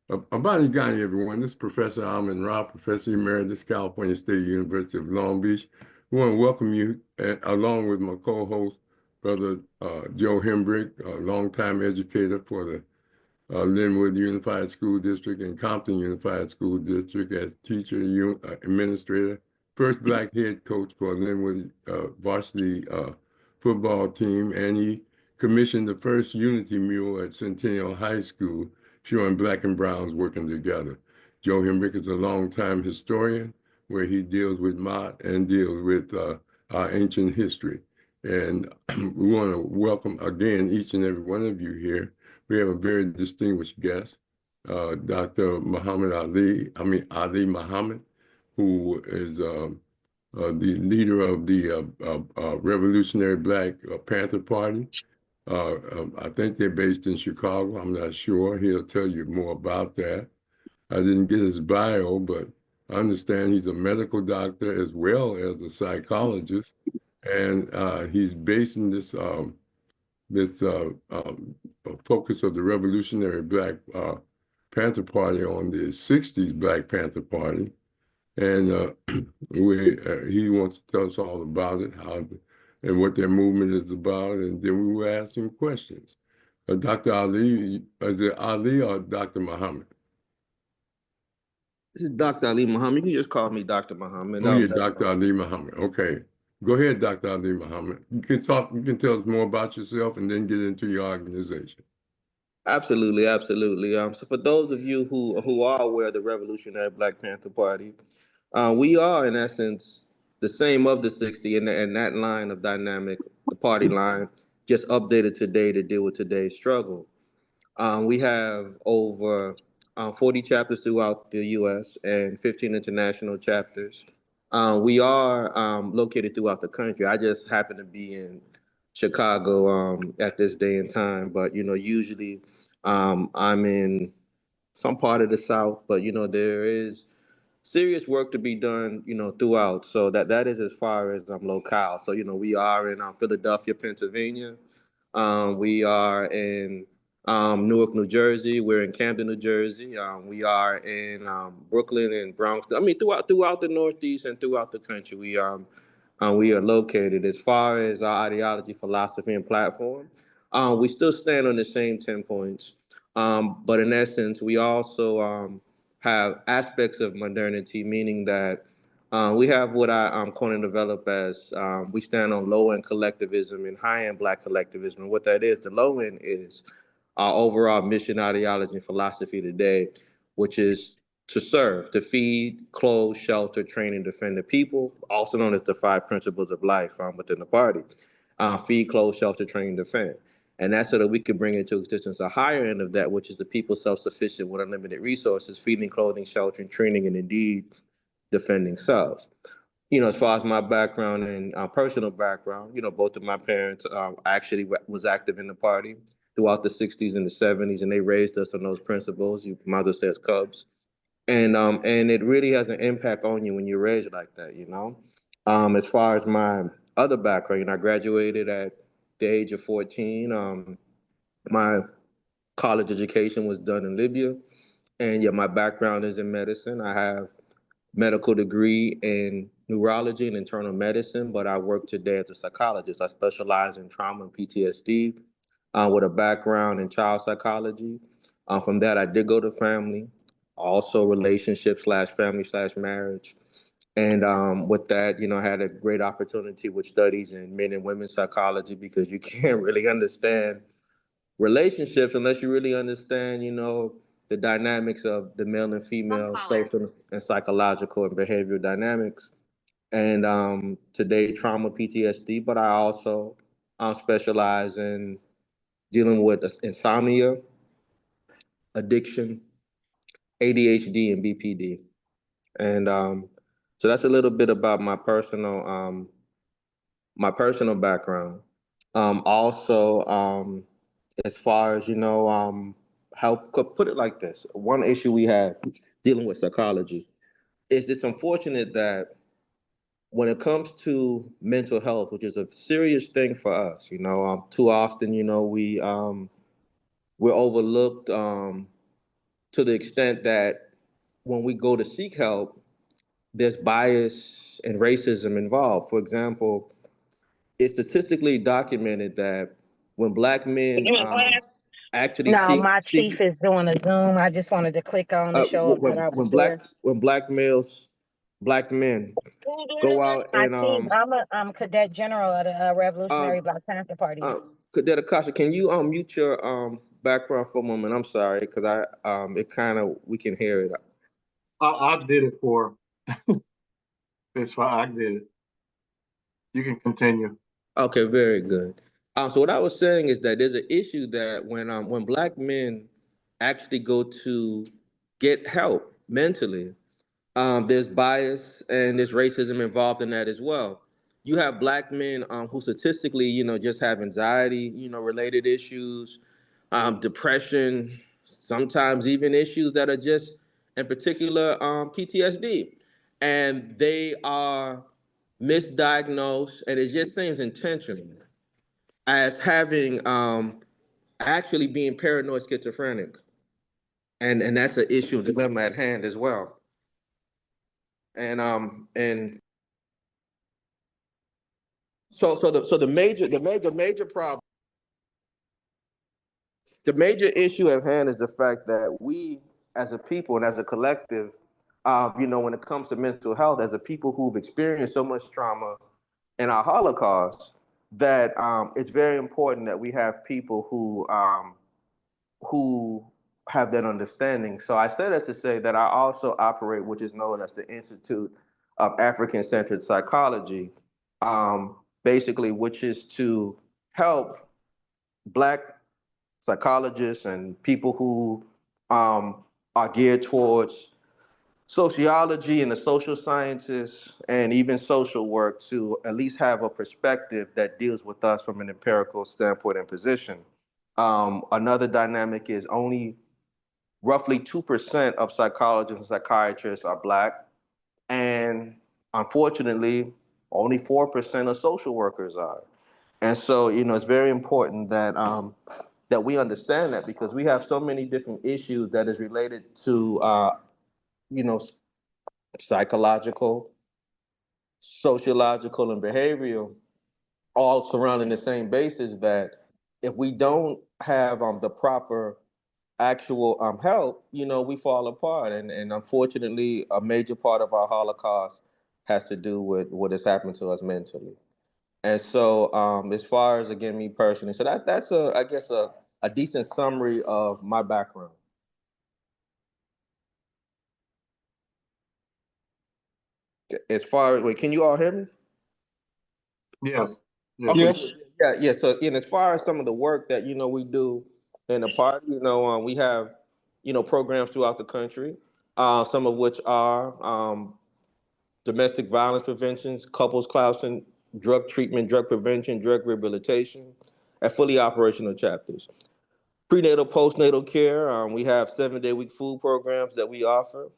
Abani Ghani, everyone. This is Professor Alman Rahh, Professor Emeritus, California State University of Long Beach. We want to welcome you, along with my co-host, Brother Joe Hembrick, a longtime educator for the Linwood Unified School District and Compton Unified School District as teacher, administrator, first black head coach for Linwood varsity football team, and he commissioned the first Unity mural at Centennial High School, showing black and browns working together. Joe Hembrick is a longtime historian where he deals with Mott and deals with our ancient history. And we want to welcome again each and every one of you here. We have a very distinguished guest, Dr. Ali Muhammad, who is the leader of the Revolutionary Black Panther Party. I think they're based in Chicago. I'm not sure. He'll tell you more about that. I didn't get his bio, but I understand he's a medical doctor as well as a psychologist, and he's basing this focus of the Revolutionary Black Panther Party on the '60s Black Panther Party, and he wants to tell us all about it, and what their movement is about, and then we will ask him questions. Dr. Ali, is it Ali or Dr. Muhammad? This is Dr. Ali Muhammad. You can just call me Dr. Muhammad. Oh, you're Dr. Ali Muhammad. Okay. Go ahead, Dr. Ali Muhammad. You can tell us more about yourself and then get into your organization. Absolutely, absolutely. So for those of you who are aware of the Revolutionary Black Panther Party, we are in essence the same of the '60s, and that line of dynamic, the party line, just updated today to deal with today's struggle. We have over 40 chapters throughout the U.S. and 15 international chapters. We are located throughout the country. I just happen to be in Chicago at this day and time, but usually I'm in some part of the South. But there is serious work to be done, throughout. So that is as far as locale. So we are in Philadelphia, Pennsylvania. We are in Newark, New Jersey. We're in Camden, New Jersey. We are in Brooklyn and Bronx. I mean, throughout the Northeast and throughout the country, we are located. As far as our ideology, philosophy, and platform, we still stand on the same 10 points. But in essence, we also have aspects of modernity, meaning that we have what I'm calling develop as we stand on low end collectivism and high end black collectivism. And what that is, the low end is our overall mission, ideology, and philosophy today, which is to serve, to feed, clothe, shelter, train, and defend the people, also known as the five principles of life within the party. Feed, clothe, shelter, train, and defend. And that's so that we could bring into existence a higher end of that, which is the people self-sufficient with unlimited resources, feeding, clothing, sheltering, training, and indeed defending self. As far as my background and personal background, both of my parents actually was active in the party throughout the '60s and the '70s, and they raised us on those principles. Your mother says Cubs, and it really has an impact on you when you're raised like that. As far as my other background, I graduated at the age of 14. My college education was done in Libya, and yeah, my background is in medicine. I have medical degree in neurology and internal medicine, but I work today as a psychologist. I specialize in trauma and PTSD with a background in child psychology. From that, I did go to family, also relationship slash family slash marriage. And with that, I had a great opportunity with studies in men and women's psychology because you can't really understand relationships unless you really understand, the dynamics of the male and female social and psychological and behavioral dynamics. And today, trauma, PTSD, but I also specialize in dealing with insomnia, addiction, ADHD, and BPD. And so that's a little bit about my personal background. Also, as far as how could put it like this, one issue we have dealing with psychology is it's unfortunate that when it comes to mental health, which is a serious thing for us, too often, we're overlooked to the extent that when we go to seek help, there's bias and racism involved. For example, it's statistically documented that when black men actually No, seek my seek chief is doing a Zoom. I just wanted to click on to show him that I was there. when black men go out My and chief, I'm a cadet general at a Revolutionary um Black Panther Party. Cadet Akaasha, can you mute your background for a moment? I'm sorry, because I it kind of we can hear it. I did it for. It's fine. I did it. You can continue. Okay, very good. So what I was saying is that there's an issue that when black men actually go to get help mentally, there's bias and there's racism involved in that as well. You have black men who statistically, just have anxiety, related issues, depression, sometimes even issues that are just in particular PTSD, and they are misdiagnosed, and it just seems intentional as having actually being paranoid schizophrenic, and that's an issue dilemma at hand as well. And so the major problem, the major issue at hand is the fact that we as a people and as a collective, when it comes to mental health, as a people who've experienced so much trauma in our Holocaust, that it's very important that we have people who have that understanding. So I said that to say that I also operate, which is known as the Institute of African-Centered Psychology, basically, which is to help Black psychologists and people who are geared towards sociology and the social sciences and even social work to at least have a perspective that deals with us from an empirical standpoint and position. Another dynamic is only roughly 2% of psychologists and psychiatrists are Black, and unfortunately, only 4% of social workers are. And so, it's very important that we understand that, because we have so many different issues that is related to, you know, psychological, sociological, and behavioral, all surrounding the same basis, that if we don't have the proper actual help, we fall apart. And unfortunately, a major part of our Holocaust has to do with what has happened to us mentally. And so, as far as, again, me personally, so that's I guess a decent summary of my background. As far as, wait, can you all hear me? Yes. Okay. Yes. Yeah. So, as far as some of the work that we do in the party, we have programs throughout the country, some of which are domestic violence prevention, couples counseling, drug treatment, drug prevention, drug rehabilitation, at fully operational chapters. Prenatal, postnatal care. We have 7-day-week food programs that we offer.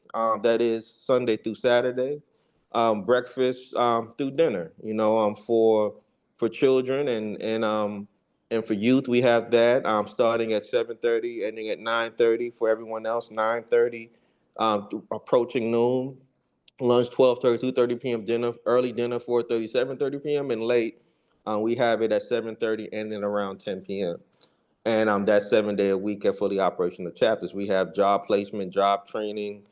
That is Sunday through Saturday. Breakfast through dinner. For children and for youth, we have that starting at 7:30, ending at 9:30. For everyone else, 9:30, approaching noon. Lunch 12:30, 2:30 p.m. Dinner, early dinner 4:30, 7:30 p.m. and late. We have it at 7:30, ending around 10 p.m. And that's 7 day a week at fully operational chapters. We have job placement, job training,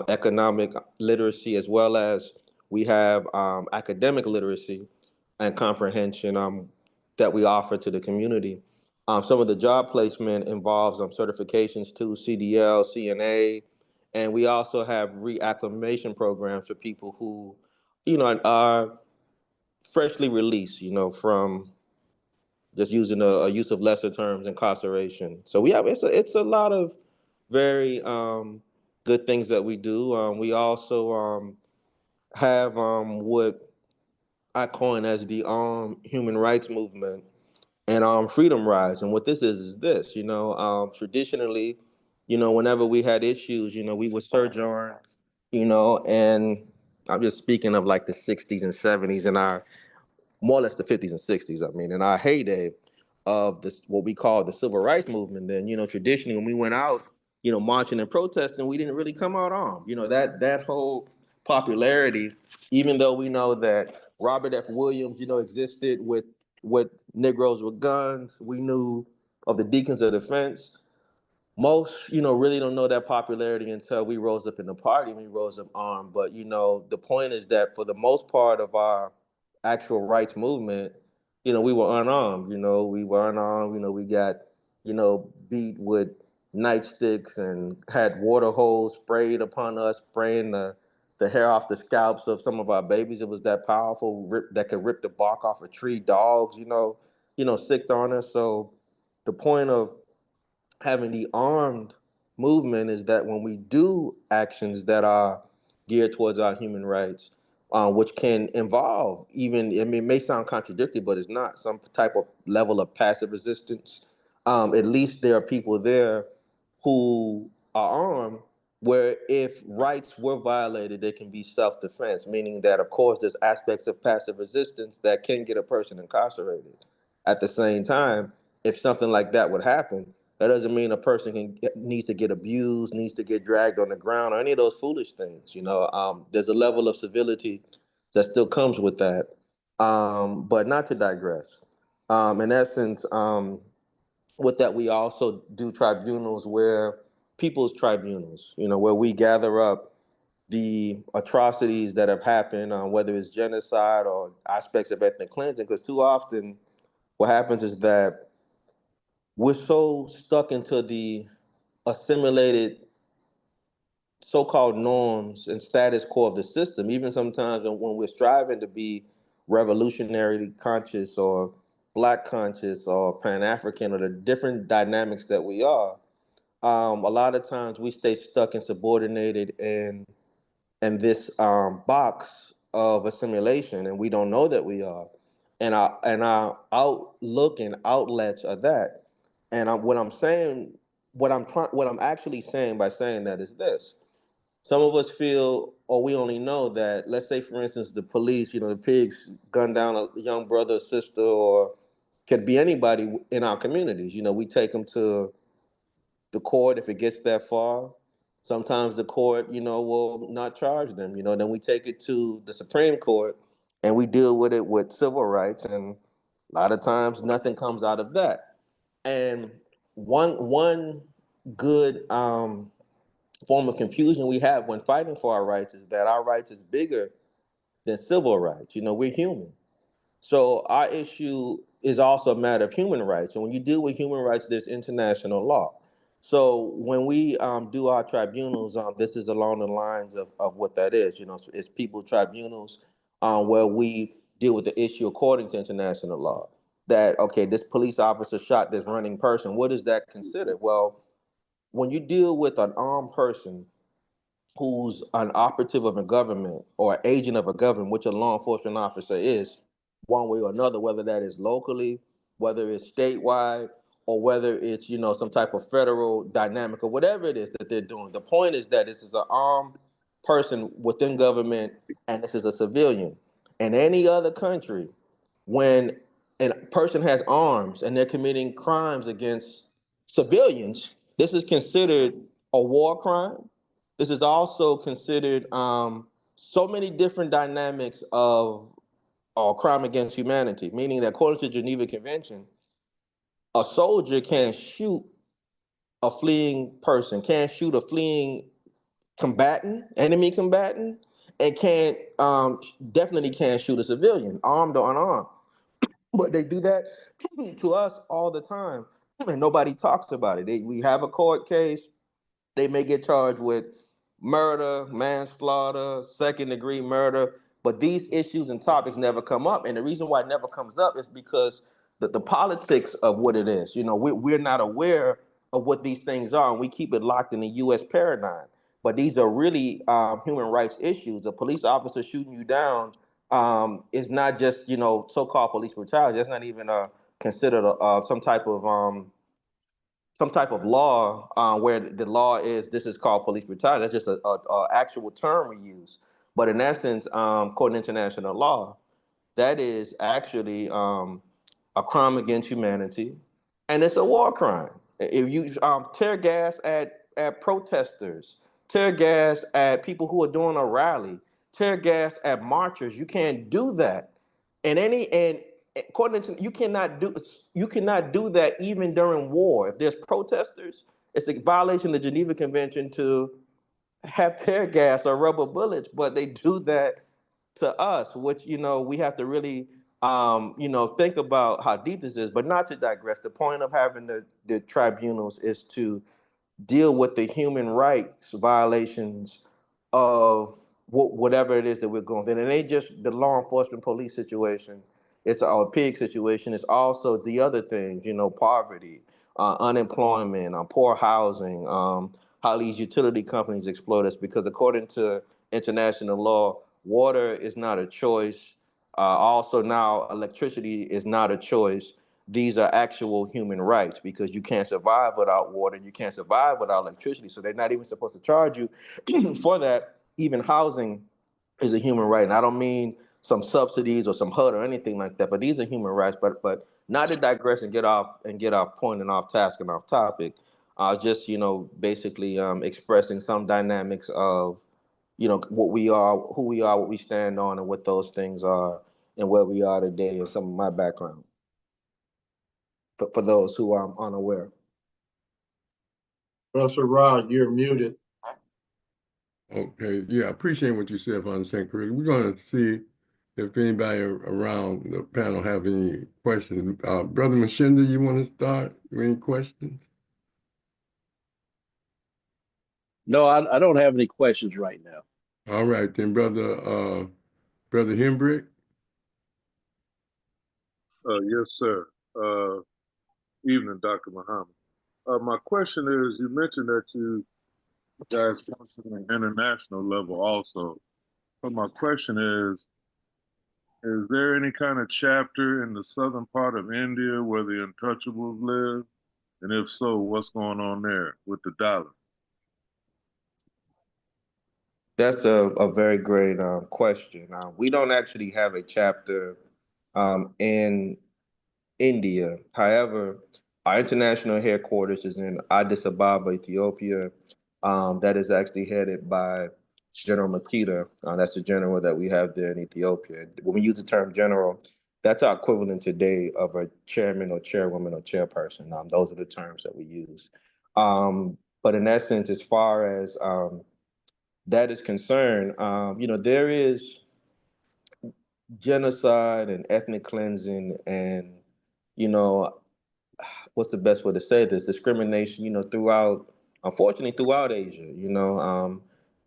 economic literacy, as well as we have academic literacy and comprehension that we offer to the community. Some of the job placement involves certifications to CDL, CNA, and we also have reacclimation programs for people who, are freshly released, from just using a use of lesser terms, incarceration. So we have it's a lot of very good things that we do. We also have what I coin as the human rights movement and freedom rides. And what this is this. Traditionally, whenever we had issues, we would surge on, and I'm just speaking of like the 60s and 70s and our more or less the 50s and 60s. I mean, in our heyday of this, what we call the civil rights movement, then, traditionally when we went out marching and protesting, we didn't really come out armed. That whole popularity, even though we know that Robert F. Williams, existed with Negroes with guns, we knew of the Deacons of Defense. Most, really don't know that popularity until we rose up in the party, we rose up armed. But, the point is that for the most part of our actual rights movement, we were unarmed. We were unarmed. We got, beat with nightsticks and had water hose sprayed upon us, spraying the hair off the scalps of some of our babies. It was that powerful, that could rip the bark off a tree. Dogs, sicked on us. So the point of having the armed movement is that when we do actions that are geared towards our human rights, which can involve even, it may sound contradictory, but it's not, some type of level of passive resistance. At least there are people there who are armed where if rights were violated, they can be self-defense, meaning that, of course, there's aspects of passive resistance that can get a person incarcerated. At the same time, if something like that would happen, that doesn't mean a person needs to get abused, needs to get dragged on the ground, or any of those foolish things. There's a level of civility that still comes with that. But not to digress. In essence, with that, we also do tribunals people's tribunals, where we gather up the atrocities that have happened, whether it's genocide or aspects of ethnic cleansing, because too often what happens is that we're so stuck into the assimilated so-called norms and status quo of the system, even sometimes when we're striving to be revolutionarily conscious or Black conscious or Pan-African or the different dynamics that we are, a lot of times we stay stuck and subordinated in this box of assimilation, and we don't know that we are. And our outlook and outlets are that. And what I'm actually saying by saying that is this. Some of us feel, or we only know that, let's say, for instance, the police, the pigs gun down a young brother or sister, or could be anybody in our communities. We take them to the court if it gets that far. Sometimes the court, will not charge them. Then we take it to the Supreme Court and we deal with it with civil rights. And a lot of times nothing comes out of that. And one good form of confusion we have when fighting for our rights is that our rights is bigger than civil rights. We're human. So our issue is also a matter of human rights. And when you deal with human rights, there's international law. So when we do our tribunals, this is along the lines of what that is. So it's people tribunals where we deal with the issue according to international law. That, okay, this police officer shot this running person. What is that considered? Well, when you deal with an armed person who's an operative of a government or agent of a government, which a law enforcement officer is, one way or another, whether that is locally, whether it's statewide, or whether it's, some type of federal dynamic or whatever it is that they're doing. The point is that this is an armed person within government and this is a civilian. In any other country, when a person has arms and they're committing crimes against civilians, this is considered a war crime. This is also considered so many different dynamics of crime against humanity, meaning that according to Geneva Convention, a soldier can't shoot a fleeing person, can't shoot a fleeing combatant, enemy combatant, and definitely can't shoot a civilian, armed or unarmed. But they do that to us all the time, and nobody talks about it. We have a court case. They may get charged with murder, manslaughter, second-degree murder, but these issues and topics never come up. And the reason why it never comes up is because the politics of what it is. We're not aware of what these things are, and we keep it locked in the U.S. paradigm. But these are really human rights issues. A police officer shooting you down is not just, so-called police brutality. That's not even considered some type of law where the law is, this is called police brutality. That's just a actual term we use. But in essence, according to international law, that is actually a crime against humanity, and it's a war crime. If you tear gas at at protesters, tear gas at people who are doing a rally, tear gas at marchers. You can't do that. And according to you cannot do that even during war. If there's protesters, it's a violation of the Geneva Convention to have tear gas or rubber bullets, but they do that to us, which we have to really think about how deep this is. But not to digress, the point of having the tribunals is to deal with the human rights violations of whatever it is that we're going through. And it ain't just the law enforcement police situation. It's our pig situation. It's also the other things, poverty, unemployment, poor housing, how these utility companies exploit us, because according to international law, water is not a choice. Also now electricity is not a choice. These are actual human rights, because you can't survive without water, you can't survive without electricity. So they're not even supposed to charge you for that. Even housing is a human right. And I don't mean some subsidies or some HUD or anything like that, but these are human rights. But not to digress and get off point and off task and off topic. Just basically expressing some dynamics of what we are, who we are, what we stand on, and what those things are, and where we are today, and some of my background for those who are unaware. Professor Rahh, you're muted. Okay, yeah, I appreciate what you said, if I understand correctly. We're going to see if anybody around the panel have any questions. Brother Mshinda, you want to start with any questions? No, I don't have any questions right now. All right, then, Brother Hembrick. Yes, sir. Evening, Dr. Muhammad. My question is, you mentioned that you guys function at an international level also. But my question is there any kind of chapter in the southern part of India where the untouchables live? And if so, what's going on there with the dollar? That's a very great question. We don't actually have a chapter in India. However, our international headquarters is in Addis Ababa, Ethiopia. That is actually headed by General Makita. That's the general that we have there in Ethiopia. When we use the term general, that's our equivalent today of a chairman or chairwoman or chairperson. Those are the terms that we use. But in essence, as far as that is concerned, there is genocide and ethnic cleansing and, what's the best way to say this? Discrimination, unfortunately, throughout Asia,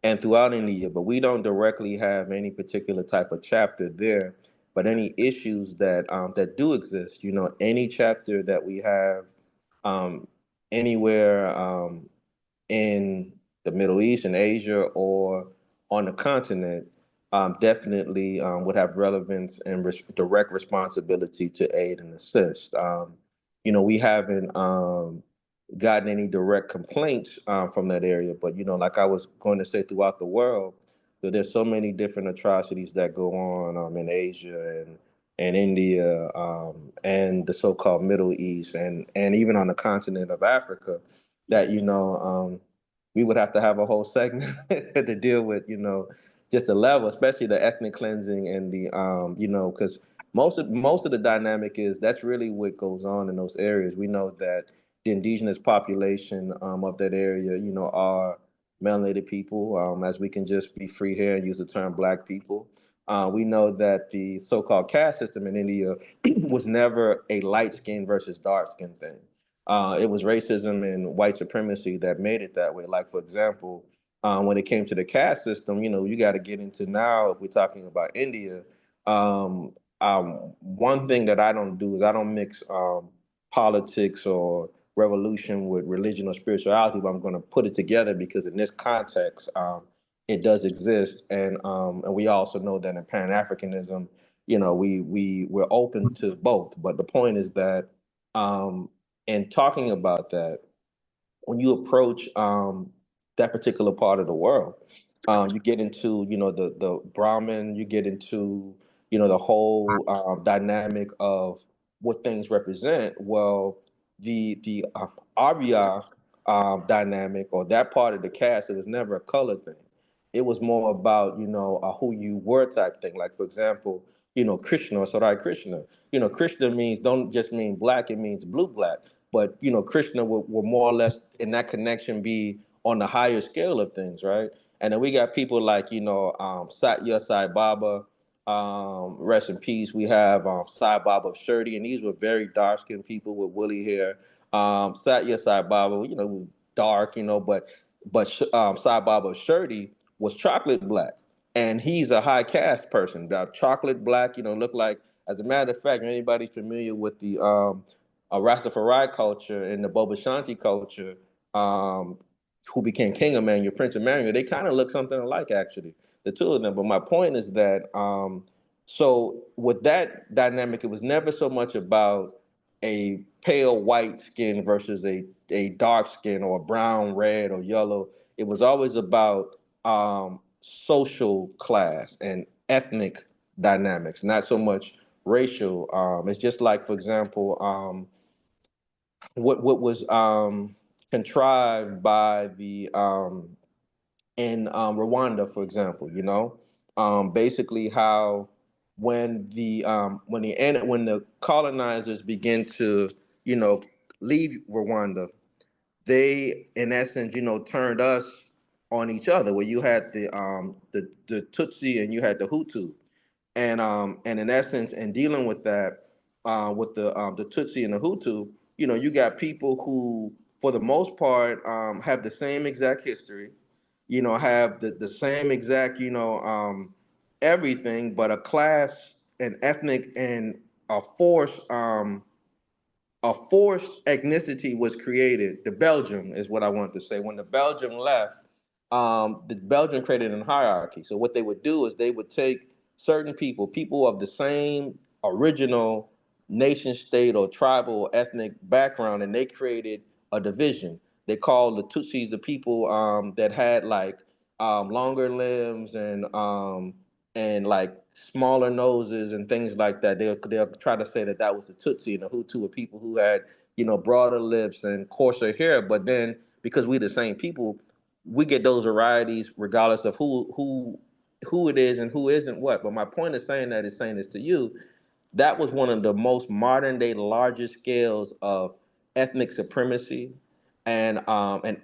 and throughout India. But we don't directly have any particular type of chapter there. But any issues that do exist, any chapter that we have anywhere in the Middle East and Asia or on the continent, definitely would have relevance and direct responsibility to aid and assist. We haven't gotten any direct complaints from that area, but like I was going to say, throughout the world, there's so many different atrocities that go on in Asia and India and the so-called Middle East and even on the continent of Africa that we would have to have a whole segment to deal with, just the level, especially the ethnic cleansing and the because most of the dynamic is that's really what goes on in those areas. We know that the indigenous population of that area, are melanated people, as we can just be free here and use the term Black people. We know that the so-called caste system in India was never a light skin versus dark skin thing. It was racism and white supremacy that made it that way. Like, for example, when it came to the caste system, you got to get into now, if we're talking about India, one thing that I don't do is I don't mix politics or revolution with religion or spirituality, but I'm going to put it together because in this context, it does exist. And we also know that in Pan-Africanism, we're open to both. But the point is that in talking about that, when you approach that particular part of the world, you get into the Brahmin, you get into the whole dynamic of what things represent. Well, the Arya dynamic or that part of the cast. It was never a color thing. It was more about, who you were type thing. Like, for example, Krishna or Sarai Krishna. Krishna means, don't just mean black, it means blue black. But, Krishna will more or less in that connection be on the higher scale of things, right? And then we got people like, Satya Sai Baba, rest in peace. We have Sai Baba of Shirdi, and these were very dark-skinned people with woolly hair. Satya Sai Baba, dark, but Sai Baba of Shirdi was chocolate black, and he's a high caste person. That chocolate black, look like. As a matter of fact, anybody familiar with the Rastafari culture and the Boba Shanti culture, who became King Emmanuel, Prince Emmanuel, they kind of look something alike, actually, the two of them. But my point is that, so with that dynamic, it was never so much about a pale white skin versus a dark skin or brown, red, or yellow. It was always about social class and ethnic dynamics, not so much racial. It's just like, for example, what was contrived by the in Rwanda, for example, basically how when the colonizers begin to leave Rwanda, they in essence turned us on each other. Where you had the Tutsi and you had the Hutu, and in essence, in dealing with that, with the Tutsi and the Hutu, you got people who, for the most part, have the same exact history, have the same exact, everything, but a class, an ethnic, and a force. A forced ethnicity was created. The Belgium is what I wanted to say. When the Belgium left, the Belgium created a hierarchy. So what they would do is they would take certain people of the same original nation state or tribal or ethnic background, and they created a division. They called the Tutsis the people that had like longer limbs and like smaller noses and things like that. They'll try to say that that was the Tutsi, and the Hutu were people who had broader lips and coarser hair. But then because we the same people, we get those varieties regardless of who it is and who isn't what. But my point of saying that is saying this to you. That was one of the most modern day largest scales of ethnic supremacy and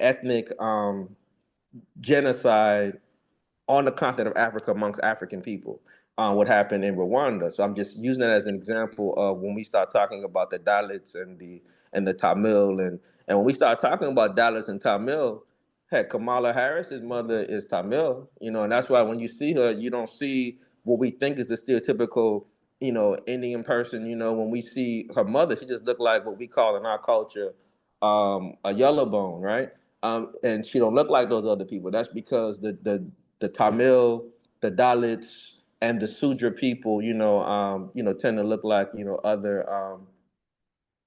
ethnic genocide on the continent of Africa amongst African people, what happened in Rwanda. So I'm just using that as an example of when we start talking about the Dalits and the Tamil, and when we start talking about Dalits and Tamil, heck, Kamala Harris's mother is Tamil, and that's why when you see her, you don't see what we think is the stereotypical, Indian person. When we see her mother, she just looked like what we call in our culture a yellow bone, right? And she don't look like those other people. That's because the Tamil, the Dalits, and the Sudra people, tend to look like other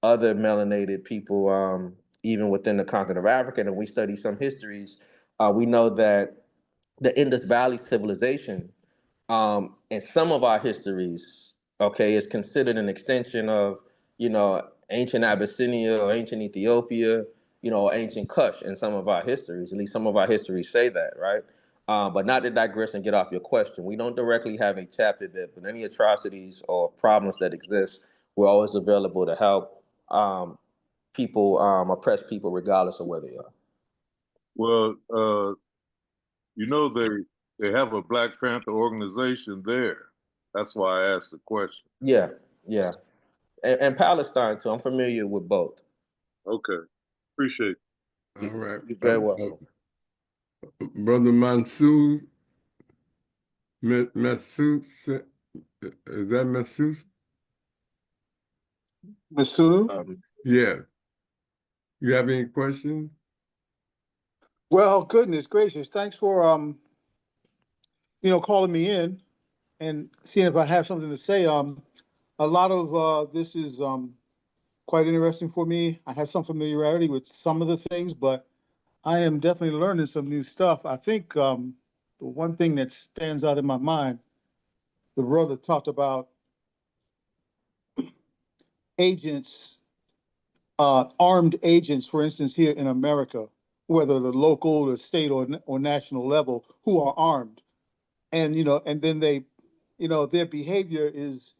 melanated people, even within the continent of Africa. And we study some histories, we know that the Indus Valley civilization, in some of our histories, okay, is considered an extension of, ancient Abyssinia or ancient Ethiopia, ancient Kush in some of our histories. At least some of our histories say that, right? But not to digress and get off your question, we don't directly have a chapter there, but any atrocities or problems that exist, we're always available to help people, oppressed people, regardless of where they are. Well, they have a Black Panther organization there. That's why I asked the question. Yeah, yeah. And Palestine, too. I'm familiar with both. Okay. Appreciate it. All right. You're very welcome. Brother Mansour, Masood, is that Masood? Mshinda? Yeah. You have any questions? Well, goodness gracious, thanks for calling me in and seeing if I have something to say. A lot of this is quite interesting for me. I have some familiarity with some of the things, but I am definitely learning some new stuff. I think the one thing that stands out in my mind, the brother talked about agents armed agents, for instance, here in America, whether the local, the state, or national level, who are armed, and and then they, their behavior is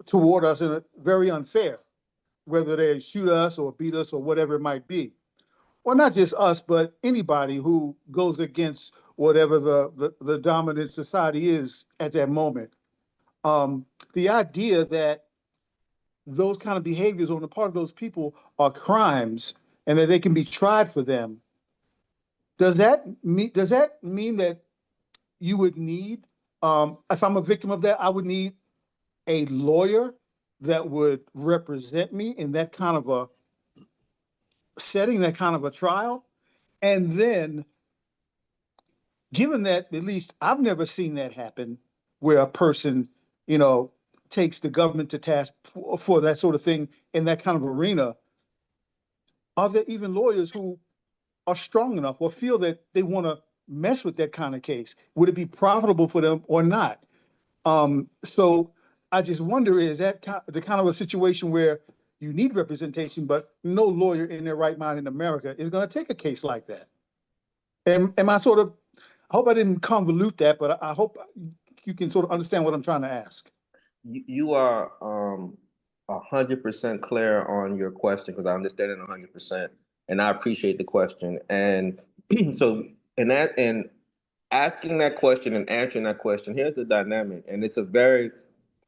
toward us very unfair, whether they shoot us or beat us or whatever it might be. Well, not just us, but anybody who goes against whatever the dominant society is at that moment. The idea that those kind of behaviors on the part of those people are crimes and that they can be tried for them, does that mean that you would need, if I'm a victim of that, I would need a lawyer that would represent me in that kind of a setting, that kind of a trial? And then, given that at least I've never seen that happen, where a person, takes the government to task for that sort of thing in that kind of arena, are there even lawyers who are strong enough or feel that they want to mess with that kind of case? Would it be profitable for them or not? So I just wonder, is that the kind of a situation where you need representation, but no lawyer in their right mind in America is going to take a case like that? Am I sort of, I hope I didn't convolute that, but I hope you can sort of understand what I'm trying to ask. You are 100% clear on your question, because I understand it 100%, and I appreciate the question. And so, and asking that question and answering that question, here's the dynamic, and it's a very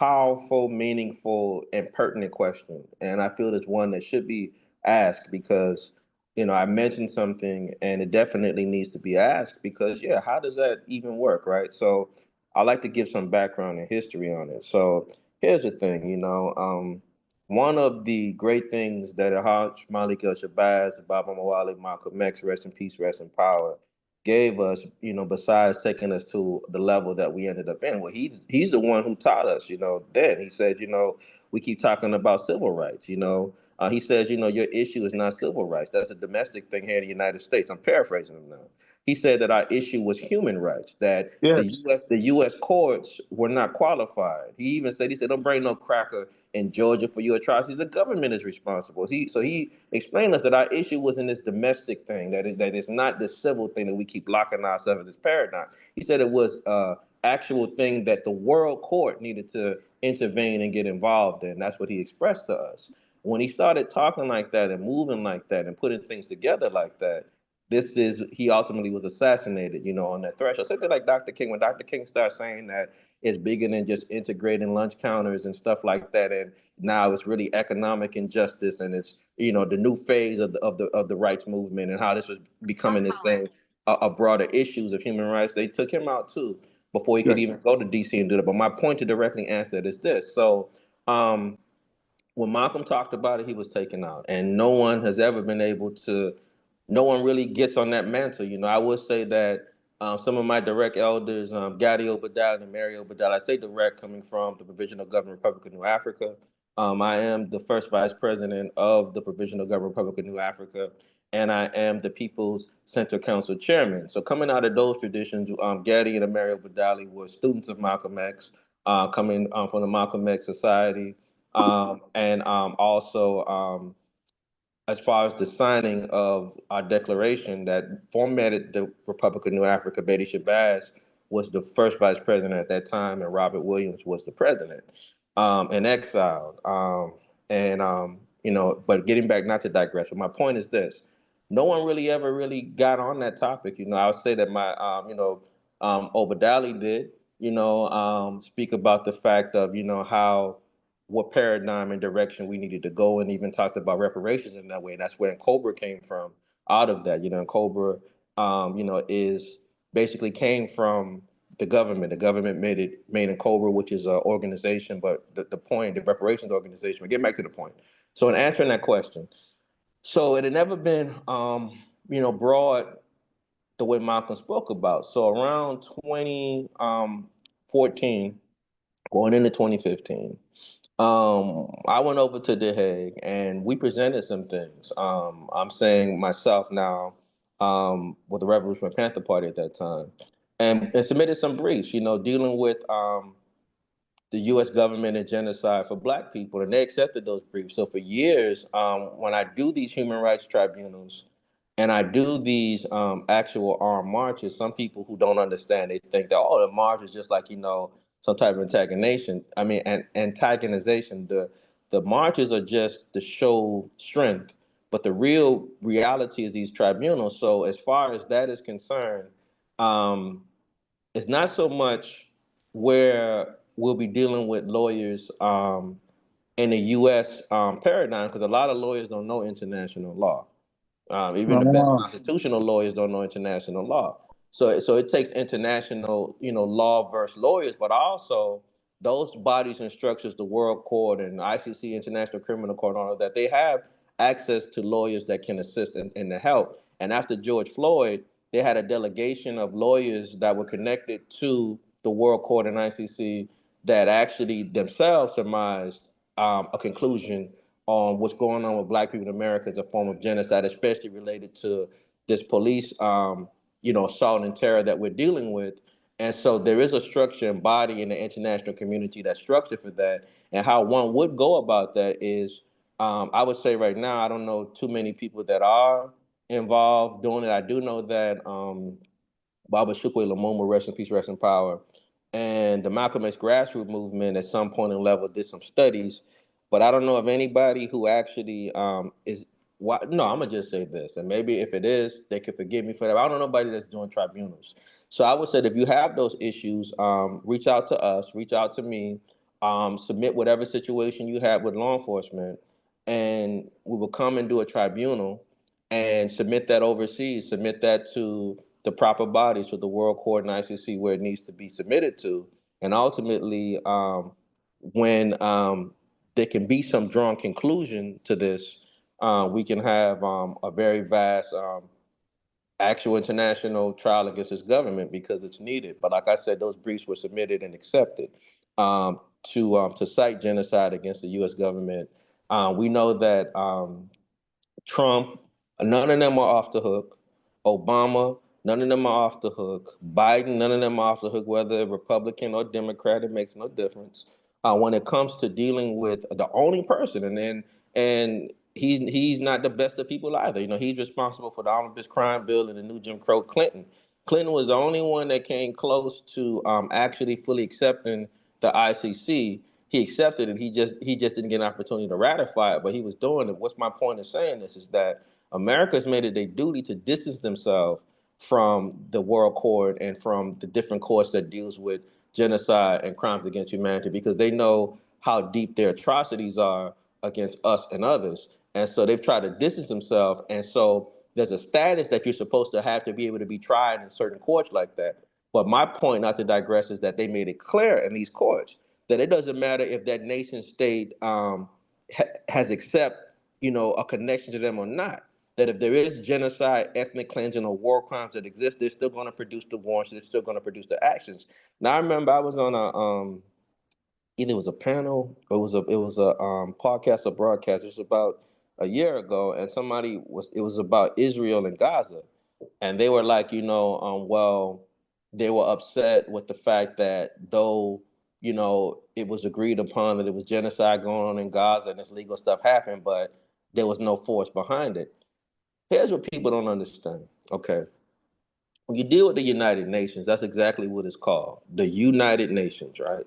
powerful, meaningful, and pertinent question. And I feel it's one that should be asked because, I mentioned something and it definitely needs to be asked because, yeah, how does that even work, right? So I like to give some background and history on it. So here's the thing, one of the great things that Hajj Malik Shabazz, Baba Mawali, Malcolm X, rest in peace, rest in power, gave us, besides taking us to the level that we ended up in. Well, he's the one who taught us, then he said, we keep talking about civil rights, he says, your issue is not civil rights. That's a domestic thing here in the United States. I'm paraphrasing him now. He said that our issue was human rights, that Yes. the U.S. courts were not qualified. He even said, don't bring no cracker in Georgia for your atrocities. The government is responsible. So he explained to us that our issue was in this domestic thing, that it's not this civil thing that we keep locking ourselves in this paradigm. He said it was actual thing that the world court needed to intervene and get involved in. That's what he expressed to us. When he started talking like that and moving like that and putting things together like that, he ultimately was assassinated, on that threshold. Something like Dr. King, when Dr. King started saying that it's bigger than just integrating lunch counters and stuff like that, and now it's really economic injustice, and it's the new phase of the rights movement, and how this was becoming this thing of broader issues of human rights. They took him out too before he could even go to DC and do that. But my point to directly answer that is this: so. When Malcolm talked about it, he was taken out, and no one has ever been able to. No one really gets on that mantle. I would say that some of my direct elders, Gadi Obadiah and Mary Obadiah, I say direct coming from the Provisional Government Republic of New Africa. I am the first vice president of the Provisional Government Republic of New Africa, and I am the People's Center Council chairman. So coming out of those traditions, Gadi and Mary Obadiah were students of Malcolm X, coming from the Malcolm X Society. And also, as far as the signing of our declaration that formatted the Republic of New Africa, Betty Shabazz was the first vice president at that time, and Robert Williams was the president, in exile. But getting back, not to digress, but my point is this: no one really ever really got on that topic. I would say that my, Obadiah did, speak about the fact of, how what paradigm and direction we needed to go, and even talked about reparations in that way. And that's where Cobra came from out of that. And Cobra, is basically came from the government. The government made in Cobra, which is an organization, but the point, the reparations organization, we get back to the point. So in answering that question, so it had never been, broad the way Malcolm spoke about. So around 2014, going into 2015, I went over to The Hague and we presented some things. I'm saying myself now, with the Revolutionary Panther Party at that time, and submitted some briefs, dealing with the U.S. government and genocide for Black people, and they accepted those briefs. So for years, when I do these human rights tribunals and I do these actual armed marches, some people who don't understand, they think that, oh, the march is just like, some type of antagonization. Antagonization. The marches are just to show strength, but the real reality is these tribunals. So as far as that is concerned, it's not so much where we'll be dealing with lawyers in the U.S. Paradigm, because a lot of lawyers don't know international law. Even the best constitutional lawyers don't know international law. So it takes international, law versus lawyers, but also those bodies and structures, the World Court and ICC, International Criminal Court, all of that, they have access to lawyers that can assist in the help. And after George Floyd, they had a delegation of lawyers that were connected to the World Court and ICC that actually themselves surmised a conclusion on what's going on with Black people in America as a form of genocide, especially related to this police, assault and terror that we're dealing with. And so there is a structure and body in the international community that's structured for that. And how one would go about that is, I would say right now, I don't know too many people that are involved doing it. I do know that Baba Shukwe Lumumba, rest in peace, rest in power, and the Malcolm X grassroots movement at some point in level did some studies, but I don't know of anybody who actually is. No, I'm gonna just say this, and maybe if it is, they can forgive me for that. I don't know nobody that's doing tribunals. So I would say that if you have those issues, reach out to us, reach out to me, submit whatever situation you have with law enforcement, and we will come and do a tribunal and submit that overseas, submit that to the proper bodies, to the World Court and ICC, where it needs to be submitted to. And ultimately, when there can be some drawn conclusion to this, we can have a very vast actual international trial against this government because it's needed. But like I said, those briefs were submitted and accepted to cite genocide against the U.S. government. We know that Trump, none of them are off the hook. Obama, none of them are off the hook. Biden, none of them are off the hook, whether Republican or Democrat, it makes no difference. When it comes to dealing with the only person, and he's not the best of people either. He's responsible for the omnibus crime bill and the new Jim Crow Clinton. Clinton was the only one that came close to actually fully accepting the ICC. He accepted it. He just didn't get an opportunity to ratify it, but he was doing it. What's my point in saying this is that America's made it their duty to distance themselves from the World Court and from the different courts that deals with genocide and crimes against humanity because they know how deep their atrocities are against us and others. And so they've tried to distance themselves. And so there's a status that you're supposed to be able to be tried in certain courts like that. But my point, not to digress, is that they made it clear in these courts that it doesn't matter if that nation state has a connection to them or not. That if there is genocide, ethnic cleansing, or war crimes that exist, they're still going to produce the warrants. They're still going to produce the actions. Now, I remember I was on either it was a panel or it was a podcast or broadcast. It was about a year ago, and it was about Israel and Gaza, and they were like, they were upset with the fact that though it was agreed upon that it was genocide going on in Gaza and this legal stuff happened, but there was no force behind it. Here's what people don't understand. Okay. When you deal with the United Nations, that's exactly what it's called. The United Nations, right?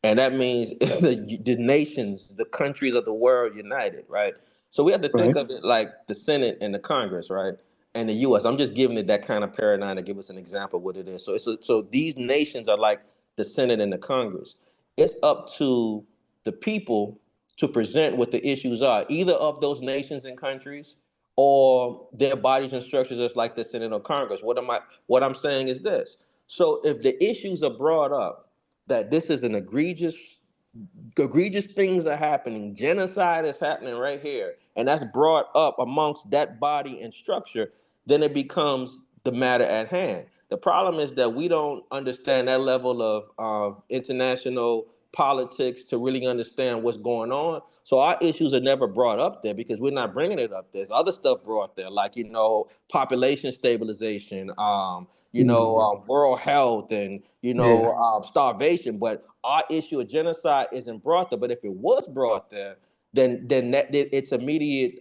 And that means the nations, the countries of the world united, right? So we have to think of it like the Senate and the Congress, right? And the U.S. I'm just giving it that kind of paradigm to give us an example of what it is. So these nations are like the Senate and the Congress. It's up to the people to present what the issues are, either of those nations and countries or their bodies and structures as like the Senate or Congress. What I'm saying is this. So if the issues are brought up that this is an egregious things are happening, genocide is happening right here, and that's brought up amongst that body and structure, then it becomes the matter at hand. The problem is that we don't understand that level of international politics to really understand what's going on. So our issues are never brought up there because we're not bringing it up. There's other stuff brought there, like population stabilization, world health and, starvation. But our issue of genocide isn't brought there. But if it was brought there, then it's immediate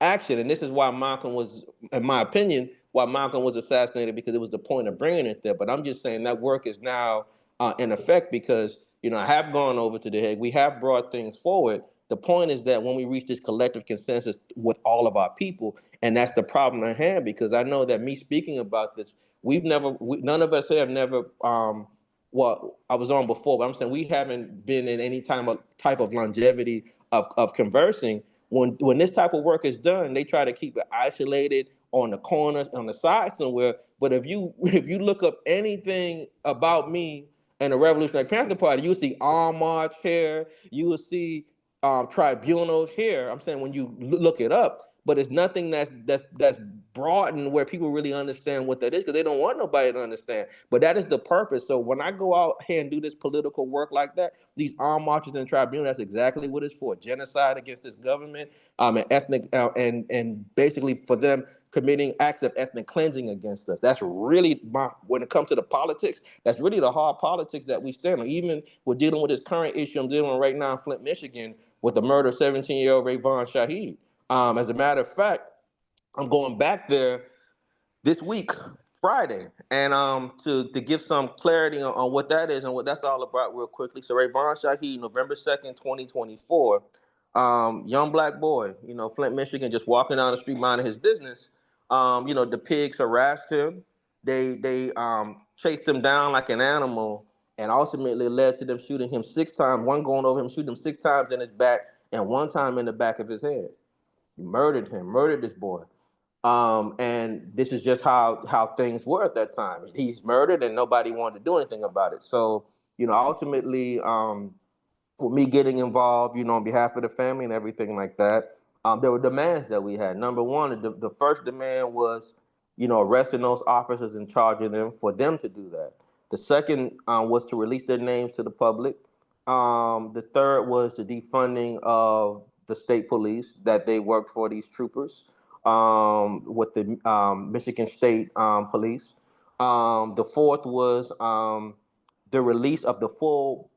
action. And this is why Malcolm was, in my opinion, why Malcolm was assassinated, because it was the point of bringing it there. But I'm just saying that work is now in effect because, I have gone over to The Hague. We have brought things forward. The point is that when we reach this collective consensus with all of our people, and that's the problem at hand, because I know that me speaking about this, none of us here have never, well, I was on before, but I'm saying we haven't been in any type of longevity of conversing. When this type of work is done, they try to keep it isolated on the corners, on the side somewhere. But if you look up anything about me and the Revolutionary Panther Party, you'll see arm march here, you will see tribunals here. I'm saying when you look it up, but it's nothing that's broadened where people really understand what that is, because they don't want nobody to understand. But that is the purpose. So when I go out here and do this political work like that, these armed marches and tribunals, that's exactly what it's for: genocide against this government, and ethnic, and basically for them committing acts of ethnic cleansing against us. That's really when it comes to the politics, that's really the hard politics that we stand on. Even we're dealing with this current issue I'm dealing with right now in Flint, Michigan, with the murder of 17-year-old Rahh Shaheed. As a matter of fact, I'm going back there this week, Friday, and to give some clarity on what that is and what that's all about real quickly. So Rahh Shaheed, November 2nd, 2024, young black boy, Flint, Michigan, just walking down the street minding his business. The pigs harassed him. They chased him down like an animal, and ultimately led to them shooting him 6 times, one going over him, shooting him 6 times in his back and 1 time in the back of his head. Murdered him, murdered this boy. And this is just how things were at that time. He's murdered and nobody wanted to do anything about it. So, ultimately, for me getting involved, on behalf of the family and everything like that, there were demands that we had. Number one, the first demand was, arresting those officers in charge of them, for them to do that. The second was to release their names to the public. The third was the defunding of the state police, that they worked for these troopers with the Michigan State Police. The fourth was the release of the full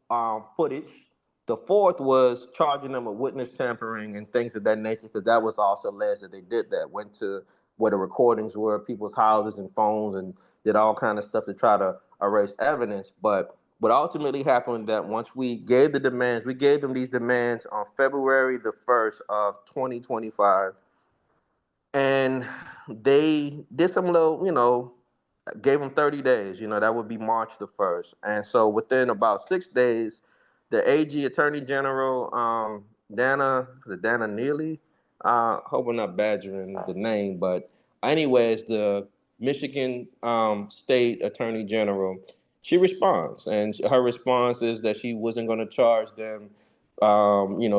footage. The fourth was charging them with witness tampering and things of that nature, because that was also alleged that they did that. Went to where the recordings were, people's houses and phones, and did all kind of stuff to try to erase evidence. But what ultimately happened, that once we gave them these demands on February the 1st of 2025, and they did some little, gave them 30 days, that would be March the 1st. And so within about 6 days, the AG Attorney General, Dana Neely, hope I'm not badgering the name, but anyways, the Michigan State Attorney General, she responds, and her response is that she wasn't going to charge them,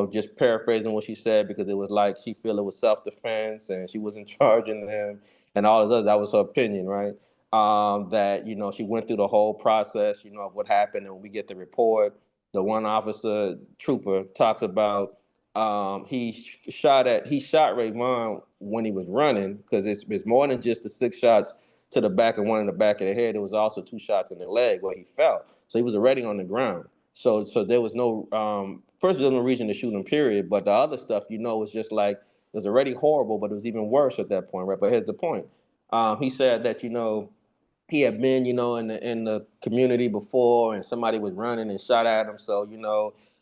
just paraphrasing what she said, because it was like she feel it was self-defense and she wasn't charging them and all of that. That was her opinion, right? That, she went through the whole process, of what happened, and when we get the report, the one officer, trooper, talks about he shot Rahh when he was running, because it's more than just the 6 shots to the back and 1 in the back of the head. It was also 2 shots in the leg where he fell. So he was already on the ground. So there was no first, there was no reason to shoot him, period. But the other stuff, was just like, it was already horrible, but it was even worse at that point, right? But here's the point. He said that, he had been, in the community before, and somebody was running and shot at him. So,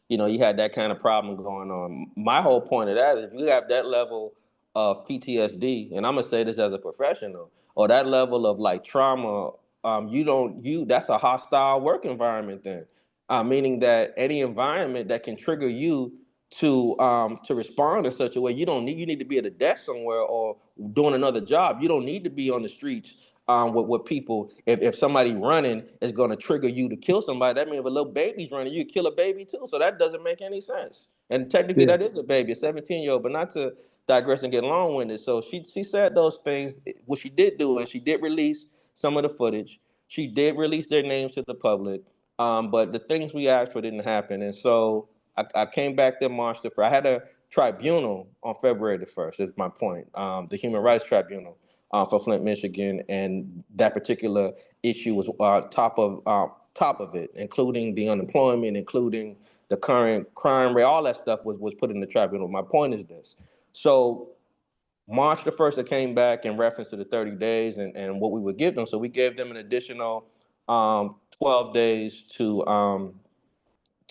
you had that kind of problem going on. My whole point of that is, if you have that level of PTSD, and I'm gonna say this as a professional, or that level of like trauma, that's a hostile work environment then. Meaning that any environment that can trigger you to respond in such a way, you need to be at a desk somewhere or doing another job. You don't need to be on the streets with people. If somebody running is going to trigger you to kill somebody, that means if a little baby's running, you kill a baby too. So that doesn't make any sense. And technically, that is a baby, a 17-year-old. But not to digress and get long-winded. So she said those things. What she did do is she did release some of the footage. She did release their names to the public. But the things we asked for didn't happen. And so I came back there March the 1st. I had a tribunal on February the 1st, is my point, the Human Rights Tribunal. for Flint, Michigan, and that particular issue was top of it, including the unemployment, including the current crime rate, all that stuff was put in the tribunal. My point is this. So March the 1st, it came back in reference to the 30 days and what we would give them. So we gave them an additional 12 days to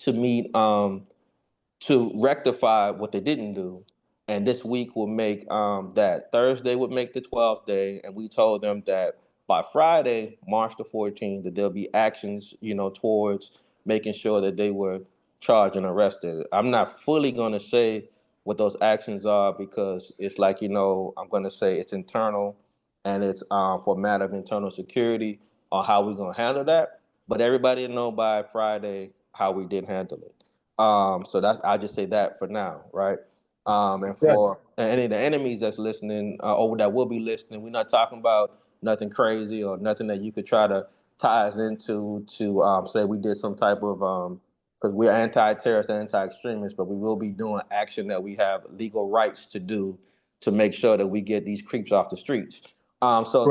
meet, to rectify what they didn't do. And this week will make that Thursday would make the 12th day. And we told them that by Friday, March the 14th, that there'll be actions, towards making sure that they were charged and arrested. I'm not fully going to say what those actions are because it's like, I'm going to say it's internal and it's for a matter of internal security on how we're going to handle that. But everybody know by Friday how we did handle it. So I just say that for now, right? And for any of the enemies that's listening, or that will be listening, we're not talking about nothing crazy or nothing that you could try to tie us into to say we did some type of because we're anti-terrorist, anti-extremist, but we will be doing action that we have legal rights to do to make sure that we get these creeps off the streets. So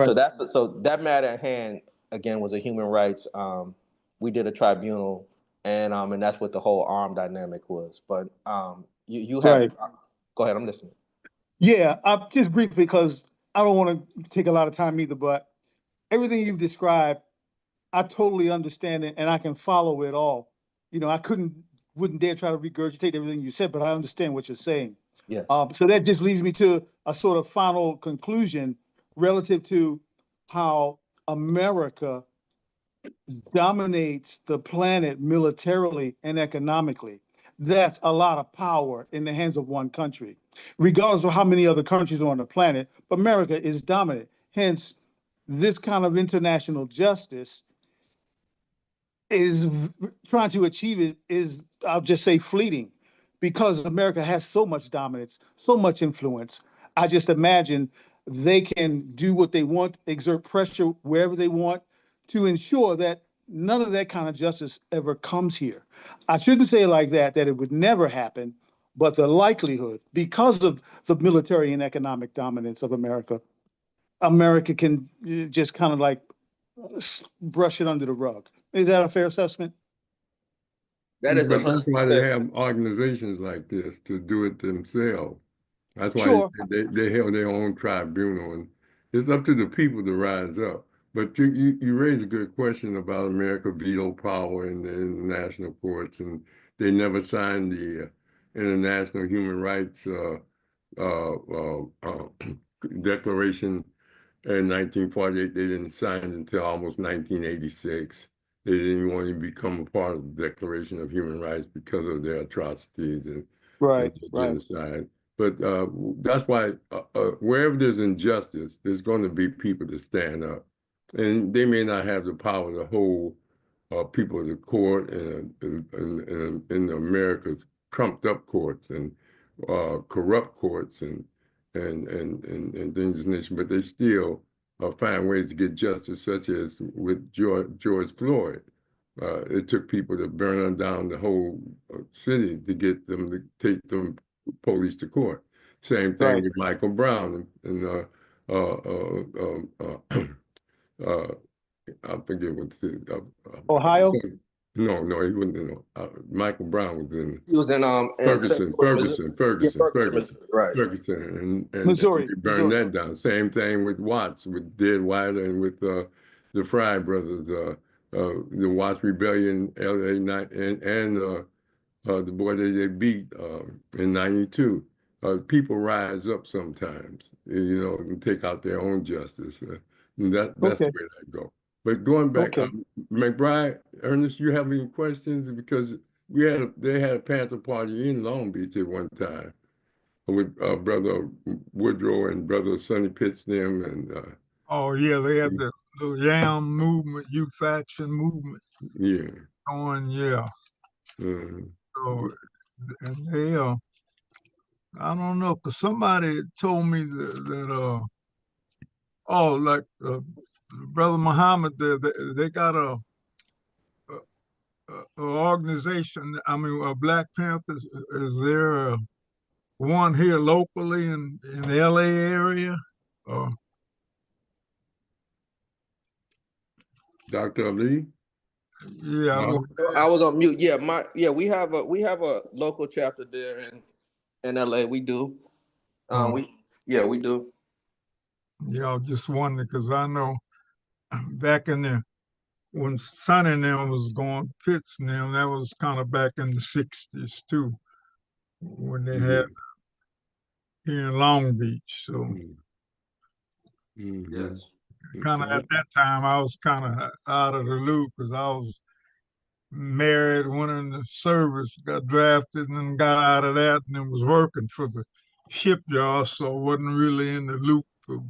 that matter at hand again was a human rights. We did a tribunal. And that's what the whole arm dynamic was. But you have go ahead, I'm listening. Yeah, just briefly because I don't want to take a lot of time either, but everything you've described, I totally understand it and I can follow it all. I wouldn't dare try to regurgitate everything you said, but I understand what you're saying. Yes. So that just leads me to a sort of final conclusion relative to how America dominates the planet militarily and economically. That's a lot of power in the hands of one country, regardless of how many other countries are on the planet. But America is dominant. Hence, this kind of international justice is trying to achieve it is, I'll just say, fleeting, because America has so much dominance, so much influence. I just imagine they can do what they want, exert pressure wherever they want to ensure that none of that kind of justice ever comes here. I shouldn't say it like that it would never happen, but the likelihood, because of the military and economic dominance of America, America can just kind of like brush it under the rug. Is that a fair assessment? That is But that's why they 100%. have organizations like this to do it themselves. That's why Sure. they held their own tribunal, and it's up to the people to rise up. But you raise a good question about America veto power in the international courts, and they never signed the International Human Rights Declaration in 1948. They didn't sign it until almost 1986. They didn't want to become a part of the Declaration of Human Rights because of their atrocities and genocide. But that's why wherever there's injustice, there's going to be people to stand up. And they may not have the power to hold people to court in America's trumped up courts and corrupt courts and things of this nation, but they still find ways to get justice, such as with George Floyd. It took people to burn down the whole city to get them to take them police to court. Same thing with Michael Brown and I forget what city. Ohio? No, he wasn't. Michael Brown was in. He was in Ferguson, and Missouri. they burned that down. Same thing with Watts, with Dead Wilder, and with the Fry brothers. The Watts Rebellion, LA, and the boy that they beat in '92. People rise up sometimes, and take out their own justice. That's the way that go. But going back, McBride, Ernest, you have any questions? Because they had a Panther party in Long Beach at one time with Brother Woodrow and Brother Sonny Pitts them and. They had the YAM movement, Youth Action Movement. Yeah. Going, yeah. Mm-hmm. So, and they, I don't know, because somebody told me that Brother Muhammad, they got a organization. I mean, Black Panthers. Is there one here locally in the LA area? Dr. Ali? Yeah, well, I was on mute. Yeah, we have a local chapter there in LA. We do. We do. yeah, I was just wondering because I know back in the when Sonny and them was going Pitts and them, that was kind of back in the 60s too, when they had here in Long Beach. So Yes. kind of at that time, I was kind of out of the loop because I was married, went in the service, got drafted, and then got out of that, and then was working for the shipyard, so I wasn't really in the loop of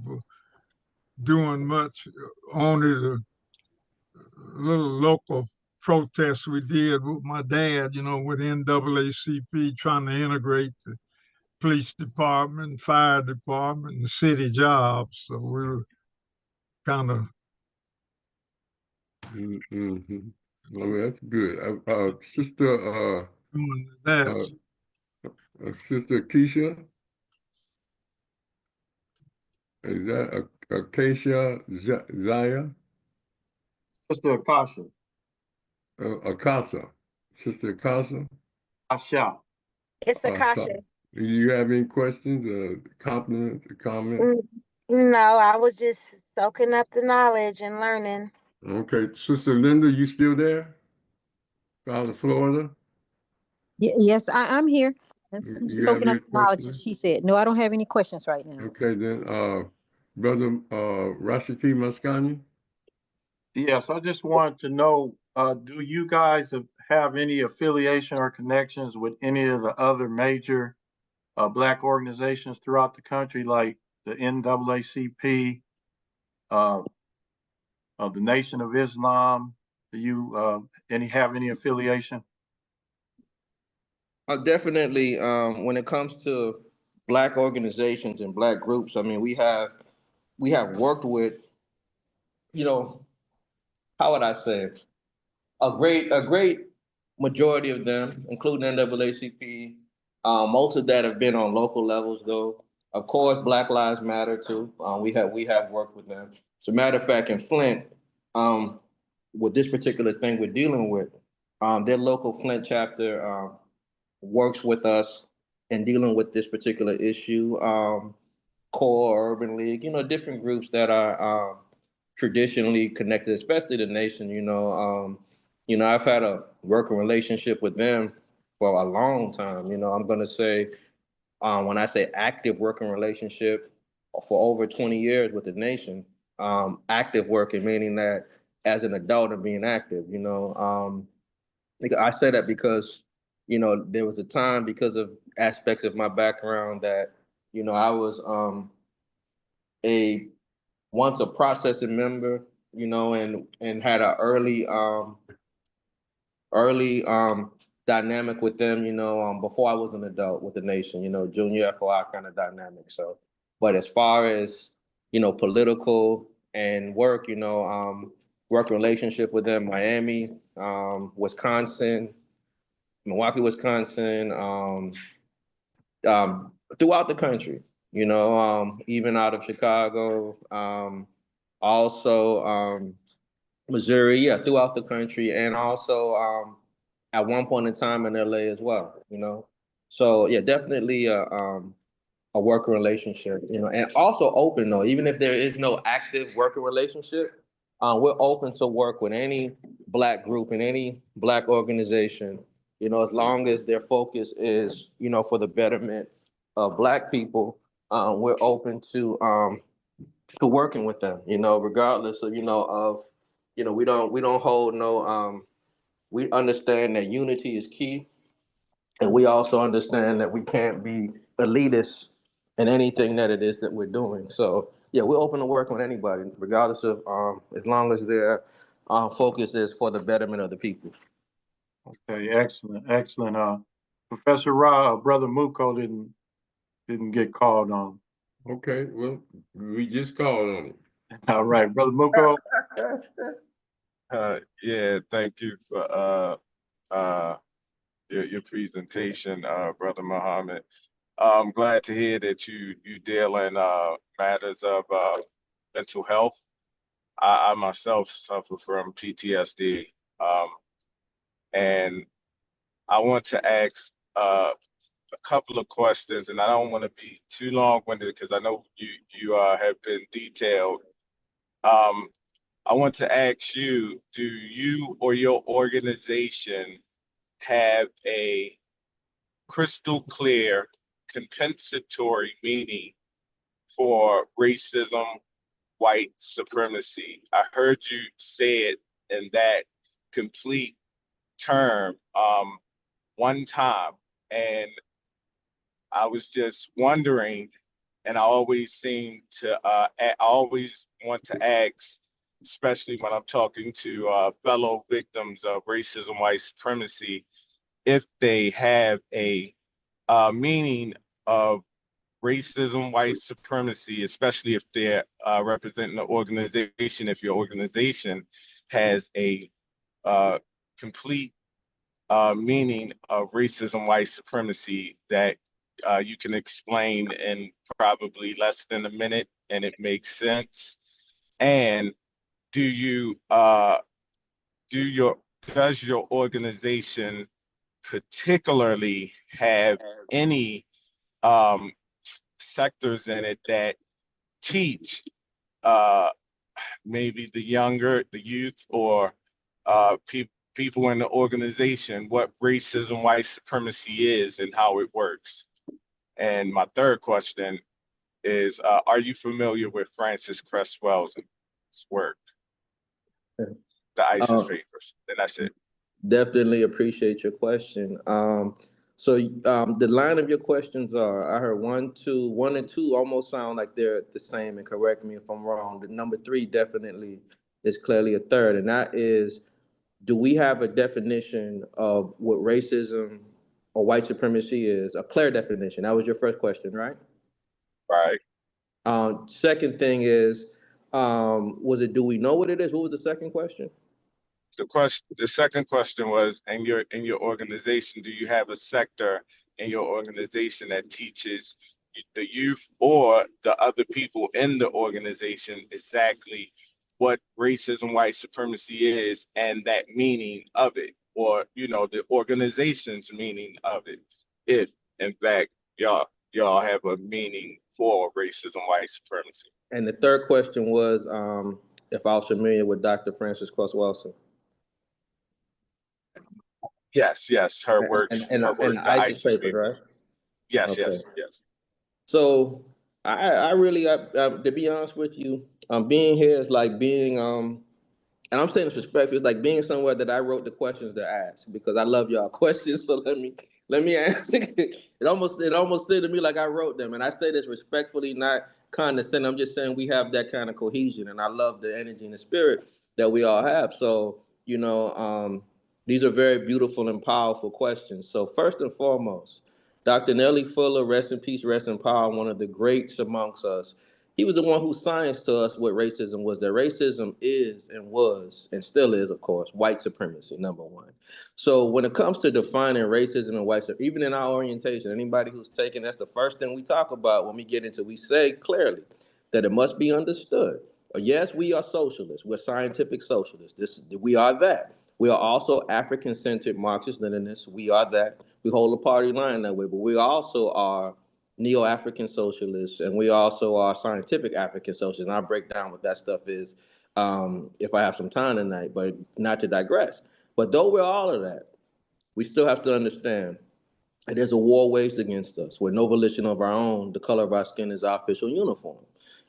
doing much. Only the little local protests we did with my dad, with NAACP trying to integrate the police department, fire department, and city jobs. So we were kind of. Well, that's good. Sister, doing that. Sister Keisha, is that Acacia Ziya? Sister Akaasha. Akaasha. Sister Akaasha? Asha. It's Akaasha. Do you have any questions, compliments, comments? No, I was just soaking up the knowledge and learning. Okay, Sister Lynda, you still there? Out of Florida? Yes, I'm here. I'm You have soaking up any knowledge, as questions? she said. No, I don't have any questions right now. Okay, then, Brother Rashaki Maskani? Yes, I just wanted to know, do you guys have any affiliation or connections with any of the other major Black organizations throughout the country, like the NAACP, the Nation of Islam? Do you have any affiliation? Definitely. When it comes to Black organizations and Black groups, I mean, we have worked with, how would I say, a great majority of them, including NAACP. Most of that have been on local levels, though. Of course, Black Lives Matter too. We have worked with them. As a matter of fact, in Flint, with this particular thing we're dealing with, their local Flint chapter works with us in dealing with this particular issue. Core, Urban League, different groups that are traditionally connected, especially the nation. I've had a working relationship with them for a long time. I'm gonna say, when I say active working relationship, for over 20 years with the nation. Active working meaning that as an adult and being active. I say that because there was a time, because of aspects of my background, that I was a once a processing member, and had an early dynamic with them, before I was an adult with the nation, junior FOI kind of dynamic. So, but as far as, political and work, work relationship with them, Miami, Wisconsin, Milwaukee, Wisconsin, throughout the country, even out of Chicago, also Missouri, yeah, throughout the country, and also at one point in time in LA as well, So yeah, definitely a working relationship, and also open though, even if there is no active working relationship, we're open to work with any Black group and any Black organization, as long as their focus is, for the betterment of Black people. We're open to working with them, regardless of, we don't hold no, we understand that unity is key. And we also understand that we can't be elitist in anything that it is that we're doing. So yeah, we're open to working with anybody, regardless of, as long as their focus is for the betterment of the people. Okay, excellent, excellent. Professor Rahh, Brother Mooco didn't get called on. Okay, well, we just called on it. All right, Brother Mooco. Yeah, thank you for your presentation, Brother Muhammad. I'm glad to hear that you deal in matters of mental health. I myself suffer from PTSD. And I want to ask a couple of questions, and I don't want to be too long-winded because I know you have been detailed. I want to ask you, do you or your organization have a crystal clear compensatory meaning for racism, white supremacy? I heard you say it in that complete term one time, and I was just wondering, and I always seem to, I always want to ask, especially when I'm talking to fellow victims of racism, white supremacy, if they have a meaning of racism, white supremacy, especially if they're representing an organization, if your organization has a complete meaning of racism, white supremacy that you can explain in probably less than a minute and it makes sense. And do you does your organization particularly have any sectors in it that teach maybe the youth, or people in the organization what racism, white supremacy is and how it works? And my third question is, are you familiar with Francis Cresswell's work, the ISIS Papers? And that's it. Definitely appreciate your question. The line of your questions are, I heard 1, 2, 1 and 2 almost sound like they're the same, and correct me if I'm wrong. The number 3 definitely is clearly a third, and that is, do we have a definition of what racism or white supremacy is? A clear definition. That was your first question, right? Right. Second thing is, do we know what it is? What was the second question? The second question was, in your organization, do you have a sector in your organization that teaches the youth or the other people in the organization exactly what racism, white supremacy is, and that meaning of it, or the organization's meaning of it, if in fact y'all have a meaning for racism, white supremacy? And the third question was, if I was familiar with Dr. Frances Cress Welsing. Yes, her work, and the ISIS papers, right? Yes, Okay. yes. So I really, to be honest with you, being here is like being, and I'm saying this respectfully, it's like being somewhere that I wrote the questions to ask, because I love y'all questions. So let me answer. It almost said to me like I wrote them, and I say this respectfully, not condescending. I'm just saying we have that kind of cohesion, and I love the energy and the spirit that we all have. So these are very beautiful and powerful questions. So first and foremost, Dr. Nellie Fuller, rest in peace, rest in power, one of the greats amongst us. He was the one who scienced to us what racism was. That racism is and was and still is, of course, white supremacy, number one. So when it comes to defining racism and white supremacy, even in our orientation, anybody who's taken, that's the first thing we talk about when we get into, we say clearly that it must be understood. Yes, we are socialists. We're scientific socialists. We are that. We are also African-centered Marxist-Leninists. We are that. We hold a party line that way, but we also are neo-African socialists, and we also are scientific African socialists. And I'll break down what that stuff is if I have some time tonight, but not to digress. But though we're all of that, we still have to understand that there's a war waged against us with no volition of our own. The color of our skin is our official uniform.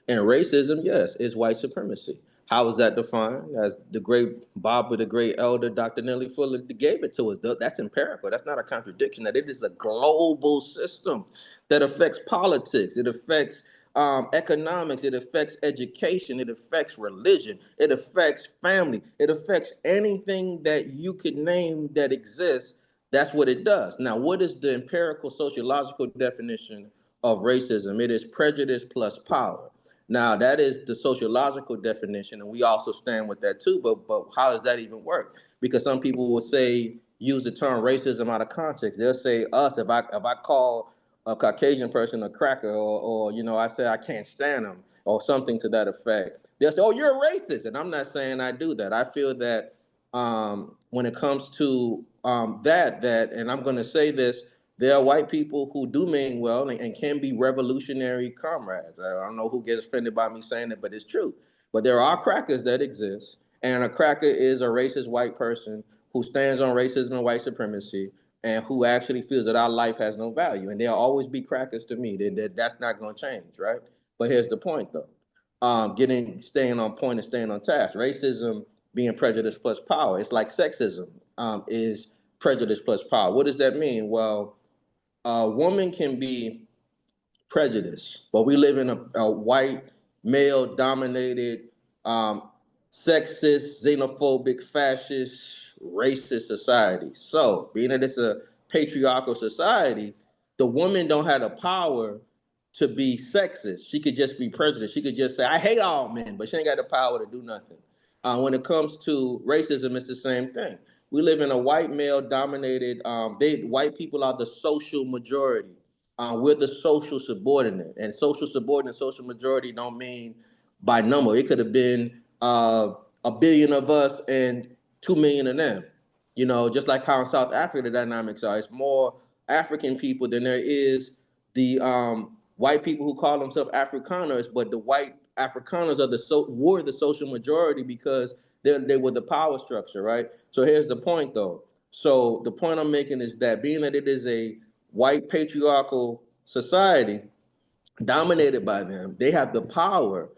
And racism, yes, is white supremacy. How is that defined? As the great Baba, the great elder, Dr. Nellie Fuller gave it to us. That's empirical. That's not a contradiction. That it is a global system that affects politics. It affects economics. It affects education. It affects religion. It affects family. It affects anything that you could name that exists. That's what it does. Now, what is the empirical sociological definition of racism? It is prejudice plus power. Now, that is the sociological definition, and we also stand with that too, but how does that even work? Because some people will say, use the term racism out of context. They'll say us, if I call a Caucasian person a cracker, or I say I can't stand them, or something to that effect, they'll say, "Oh, you're a racist," and I'm not saying I do that. I feel that when it comes to that, and I'm going to say this, there are white people who do mean well and can be revolutionary comrades. I don't know who gets offended by me saying it, but it's true. But there are crackers that exist, and a cracker is a racist white person who stands on racism and white supremacy and who actually feels that our life has no value. And there'll always be crackers to me. That's not going to change, right? But here's the point, though. Staying on point and staying on task. Racism being prejudice plus power. It's like sexism is prejudice plus power. What does that mean? Well, a woman can be prejudiced, but we live in a white, male-dominated, sexist, xenophobic, fascist, racist society. So, being that it's a patriarchal society, the woman don't have the power to be sexist. She could just be prejudiced. She could just say, "I hate all men," but she ain't got the power to do nothing. When it comes to racism, it's the same thing. We live in a white male-dominated. White people are the social majority. We're the social subordinate, and social subordinate, social majority don't mean by number. It could have been 1 billion of us and 2 million of them. You know, just like how in South Africa the dynamics are. It's more African people than there is the white people who call themselves Afrikaners, but the white Afrikaners were the social majority because they were the power structure, right? So here's the point, though. So the point I'm making is that being that it is a white patriarchal society dominated by them, they have the power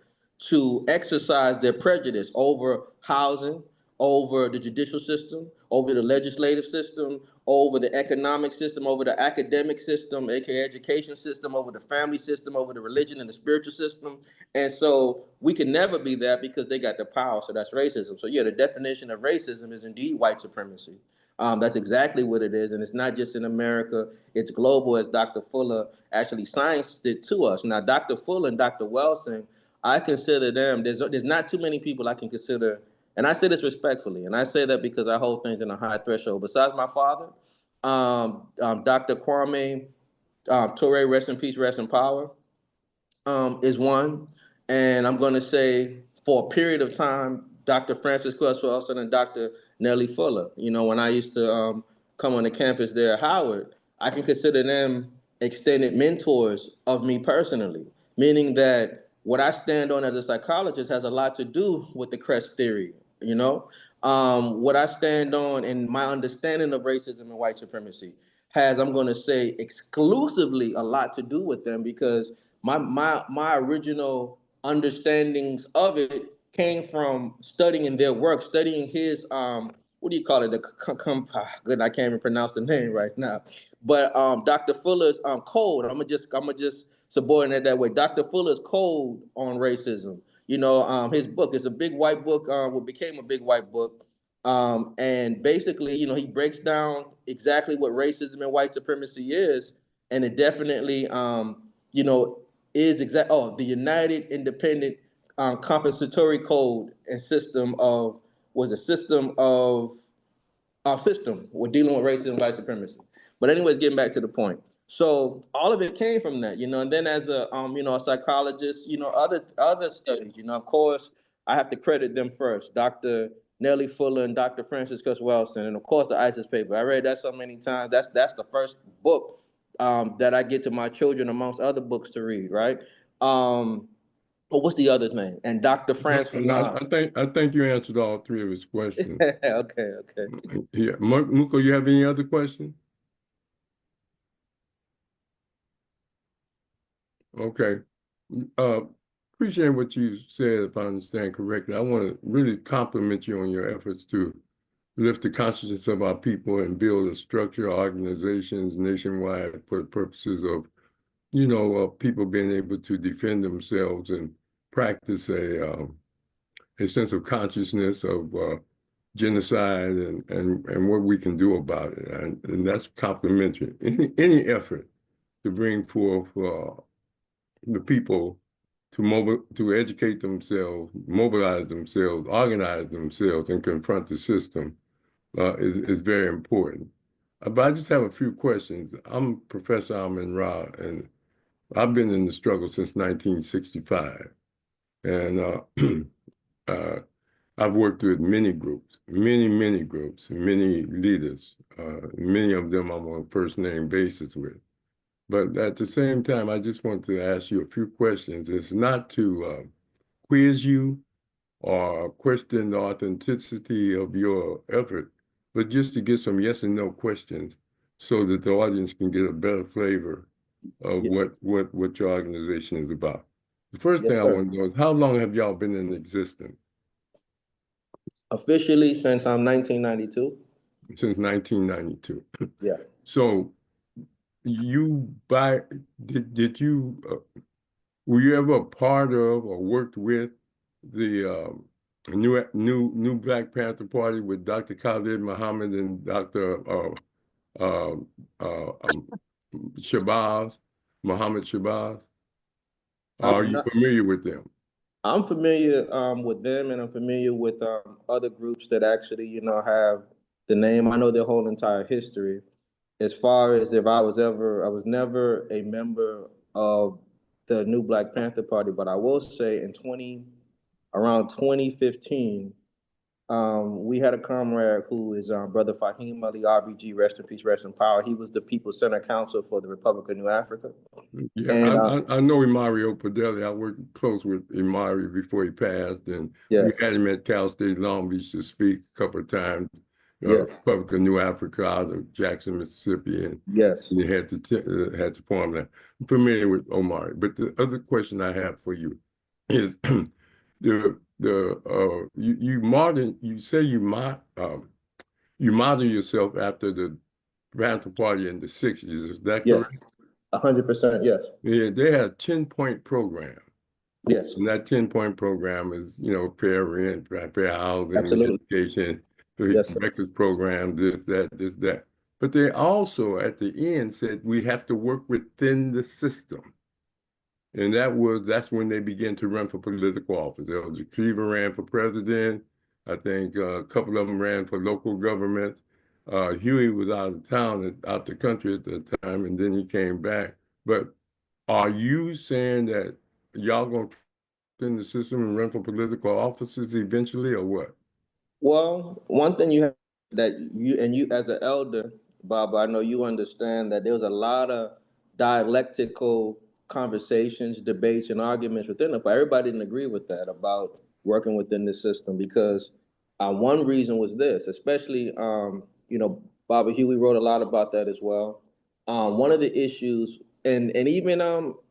to exercise their prejudice over housing, over the judicial system, over the legislative system, over the economic system, over the academic system, aka education system, over the family system, over the religion and the spiritual system. And so we can never be that because they got the power. So that's racism. So yeah, the definition of racism is indeed white supremacy. That's exactly what it is. And it's not just in America, it's global, as Dr. Fuller actually scienced it to us. Now, Dr. Fuller and Dr. Wilson, I consider them, there's not too many people I can consider, and I say this respectfully, and I say that because I hold things in a high threshold. Besides my father, Dr. Kwame Toure, rest in peace, rest in power, is one. And I'm going to say for a period of time, Dr. Francis Wilson and Dr. Nellie Fuller. You know, when I used to come on the campus there at Howard, I can consider them extended mentors of me personally, meaning that what I stand on as a psychologist has a lot to do with the crest theory, you know? What I stand on and my understanding of racism and white supremacy has, I'm going to say, exclusively a lot to do with them because my original understandings of it came from studying their work, studying his what do you call it? Good, I can't even pronounce the name right now. But Dr. Fuller's code. I'm gonna just subordinate that way. Dr. Fuller's code on racism. You know, his book is a big white book. What became a big white book. And basically, you know, he breaks down exactly what racism and white supremacy is, and it definitely, you know, is the United Independent Compensatory Code and system of system. We're dealing with racism and white supremacy. But anyways, getting back to the point. So all of it came from that, you know, and then as a you know, a psychologist, you know, other studies, you know, of course, I have to credit them first, Dr. Nellie Fuller and Dr. Francis Wilson, and of course the ISIS paper. I read that so many times. That's the first book that I get to my children amongst other books to read, right? But what's the other name? And Dr. Francis. I think you answered all three of his questions. Okay. Yeah, Mooco, you have any other questions? Okay. Appreciate what you said, if I understand correctly. I want to really compliment you on your efforts to lift the consciousness of our people and build a structure, organizations nationwide for the purposes of, you know, people being able to defend themselves and practice a sense of consciousness of genocide and what we can do about it. And that's complimentary. Any effort to bring forth the people to educate themselves, mobilize themselves, organize themselves, and confront the system is very important. But I just have a few questions. I'm Professor Rahh, and I've been in the struggle since 1965. And I've worked with many groups, many groups, many leaders. Many of them I'm on first name basis with. But at the same time, I just want to ask you a few questions. It's not to quiz you or question the authenticity of your effort, but just to get some yes and no questions so that the audience can get a better flavor of Yes. what your organization is about. The first Yes, thing I sir. want to know is how long have y'all been in existence? Officially since 1992. Since 1992. Yeah. So you did you were you ever a part of or worked with the new Black Panther Party with Dr. Khalid Muhammad and Dr. Uh, um, Shabazz, Muhammad Shabazz? Are I'm you not. familiar with them? I'm familiar with them, and I'm familiar with other groups that actually, have the name. I know their whole entire history. As far as if I was never a member of the new Black Panther Party, but I will say around 2015, we had a comrade who is Brother Fahim Ali RBG, rest in peace, rest in power. He was the People's Center Council for the Republic of New Africa. Yeah, And I know Imari Opadelli. I worked close with Imari before he passed, and we yes, had him at Cal State Long Beach to speak a couple of times. yes, Republic of New Africa out of Jackson, Mississippi, and yes. you had to form that. I'm familiar with Omari, but the other question I have for you is you say you model yourself after the Panther Party in the 60s. Is that Yes, correct? 100%. Yes, Yeah, they had a 10-point program. yes, And that 10-point program is, fair rent, fair housing, absolutely. education, Yes, sir. breakfast program, this, that. But they also, at the end, said we have to work within the system. And that's when they began to run for political office. Elder Cleaver ran for president. I think a couple of them ran for local government. Huey was out of town, out the country at the time, and then he came back. But are you saying that y'all going to in the system and run for political offices eventually, or what? Well, one thing you have that you as an elder, Bob, I know you understand that there's a lot of dialectical conversations, debates, and arguments within it, but everybody didn't agree with that about working within the system because one reason was this, especially Bobby Huey wrote a lot about that as well. One of the issues, and even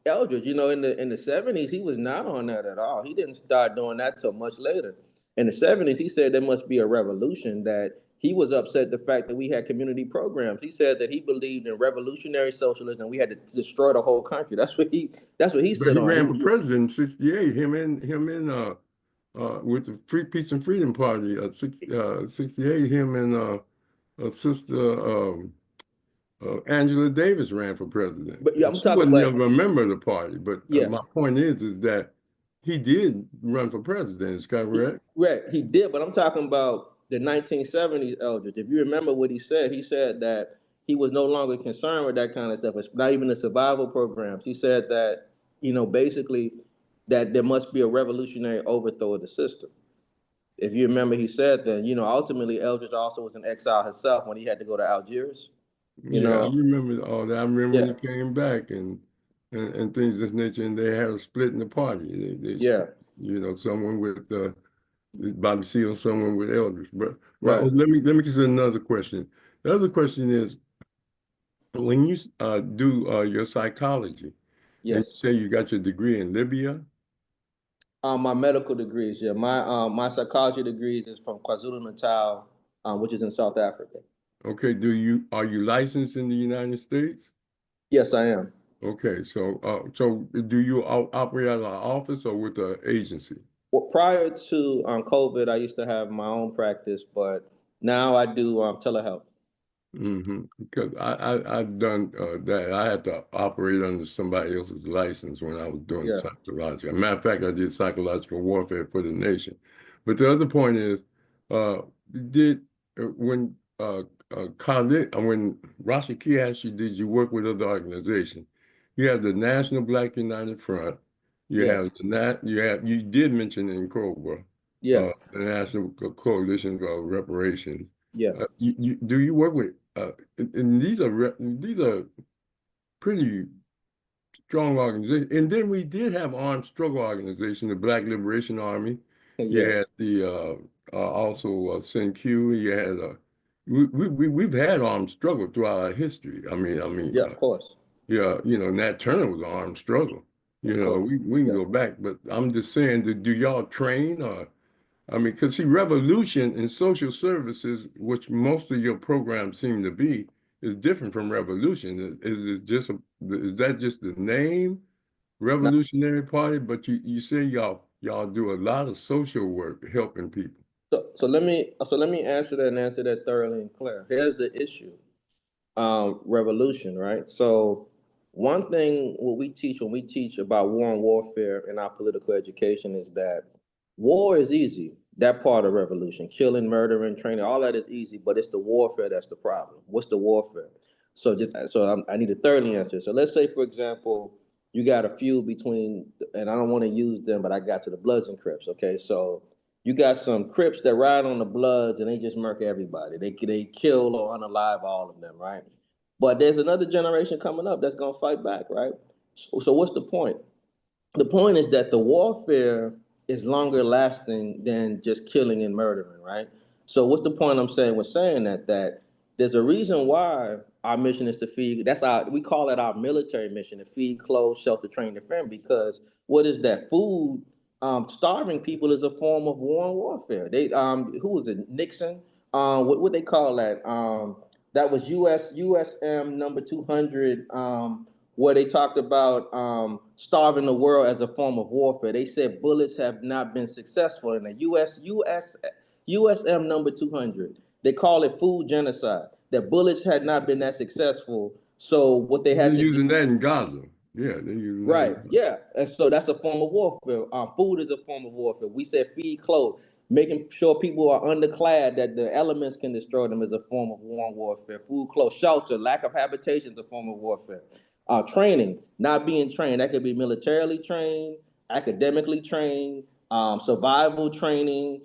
Eldridge, in the 70s, he was not on that at all. He didn't start doing that till much later. In the 70s, he said there must be a revolution, that he was upset the fact that we had community programs. He said that he believed in revolutionary socialism. We had to destroy the whole country. That's what he But stood he ran on. for president in '68. Him and with the Free Peace and Freedom Party, 68. Him and sister Angela Davis ran for president. But yeah, And I'm she talking wasn't about, never a member of the party. But yeah, my point is that he did run for president. Is that correct? right, he did, but I'm talking about the 1970s Eldridge. If you remember what he said that he was no longer concerned with that kind of stuff. It's not even the survival programs. He said that, basically that there must be a revolutionary overthrow of the system. If you remember, he said that, ultimately Eldridge also was in exile himself when he had to go to Algiers. You Yeah, I know, remember all that. I remember when yeah, he came back and things of this nature, and they had a split in the party. They yeah, someone with Bobby Seale, someone with Elders. But right, let me get to another question. The other question is when you do your psychology and you yes. say you got your degree in Libya, My medical degrees, yeah. My psychology degrees is from KwaZulu Natal, which is in South Africa. okay, are you licensed in the United States? Yes, I am. Okay, so do you operate out of an office or with an agency? Well, prior to COVID, I used to have my own practice, but now I do telehealth. Because I've done that. I had to operate under somebody else's license when I was doing Yeah. psychological. Matter of fact, I did psychological warfare for the nation. But the other point is, uh, did when Rashaki asked you, did you work with other organizations? You have the National Black United Front, You have you did mention in Cobra, Yeah. the National Coalition of Reparations. Yes. Do you work with, and these are pretty strong organizations. And then we did have armed struggle organization, the Black Liberation Army. You Yes. had the also CNQ. You had we've had armed struggle throughout our history. Yeah, of course. Yeah, Nat Turner was an armed struggle. Of course. We can go Yes. back, but I'm just saying, do y'all train or, because see, revolution in social services, which most of your programs seem to be, is different from revolution. Is that just the name, Now, Revolutionary Party? But you say y'all do a lot of social work helping people. so let me answer that and answer that thoroughly and clear. Here's the issue. Revolution, right? So one thing what we teach when we teach about war and warfare in our political education is that war is easy. That part of revolution, killing, murdering, training, all that is easy, but it's the warfare that's the problem. What's the warfare? I need to thoroughly answer. So let's say, for example, you got a feud between, and I don't want to use them, but I got to the Bloods and Crips. Okay, so you got some Crips that ride on the Bloods and they just murk everybody. They kill or unalive all of them, right? But there's another generation coming up that's gonna fight back, right? So what's the point? The point is that the warfare is longer lasting than just killing and murdering, right? So what's the point I'm saying with saying that there's a reason why our mission is to feed. We call it our military mission, to feed, clothe, shelter, train, defend. Because what is that? Food. Starving people is a form of war and warfare. Who was it? Nixon. What they call that? That was USM number 200. Where they talked about starving the world as a form of warfare. They said bullets have not been successful in the USM number 200. They call it food genocide. That bullets had not been that successful. So what they had They're to using do, that in Gaza. Yeah, they're using that. right? Yeah, and so that's a form of warfare. Food is a form of warfare. We said feed, clothe, making sure people are underclad, that the elements can destroy them, is a form of war and warfare. Food, clothes, shelter, lack of habitation is a form of warfare. Training, not being trained, that could be militarily trained, academically trained, survival training,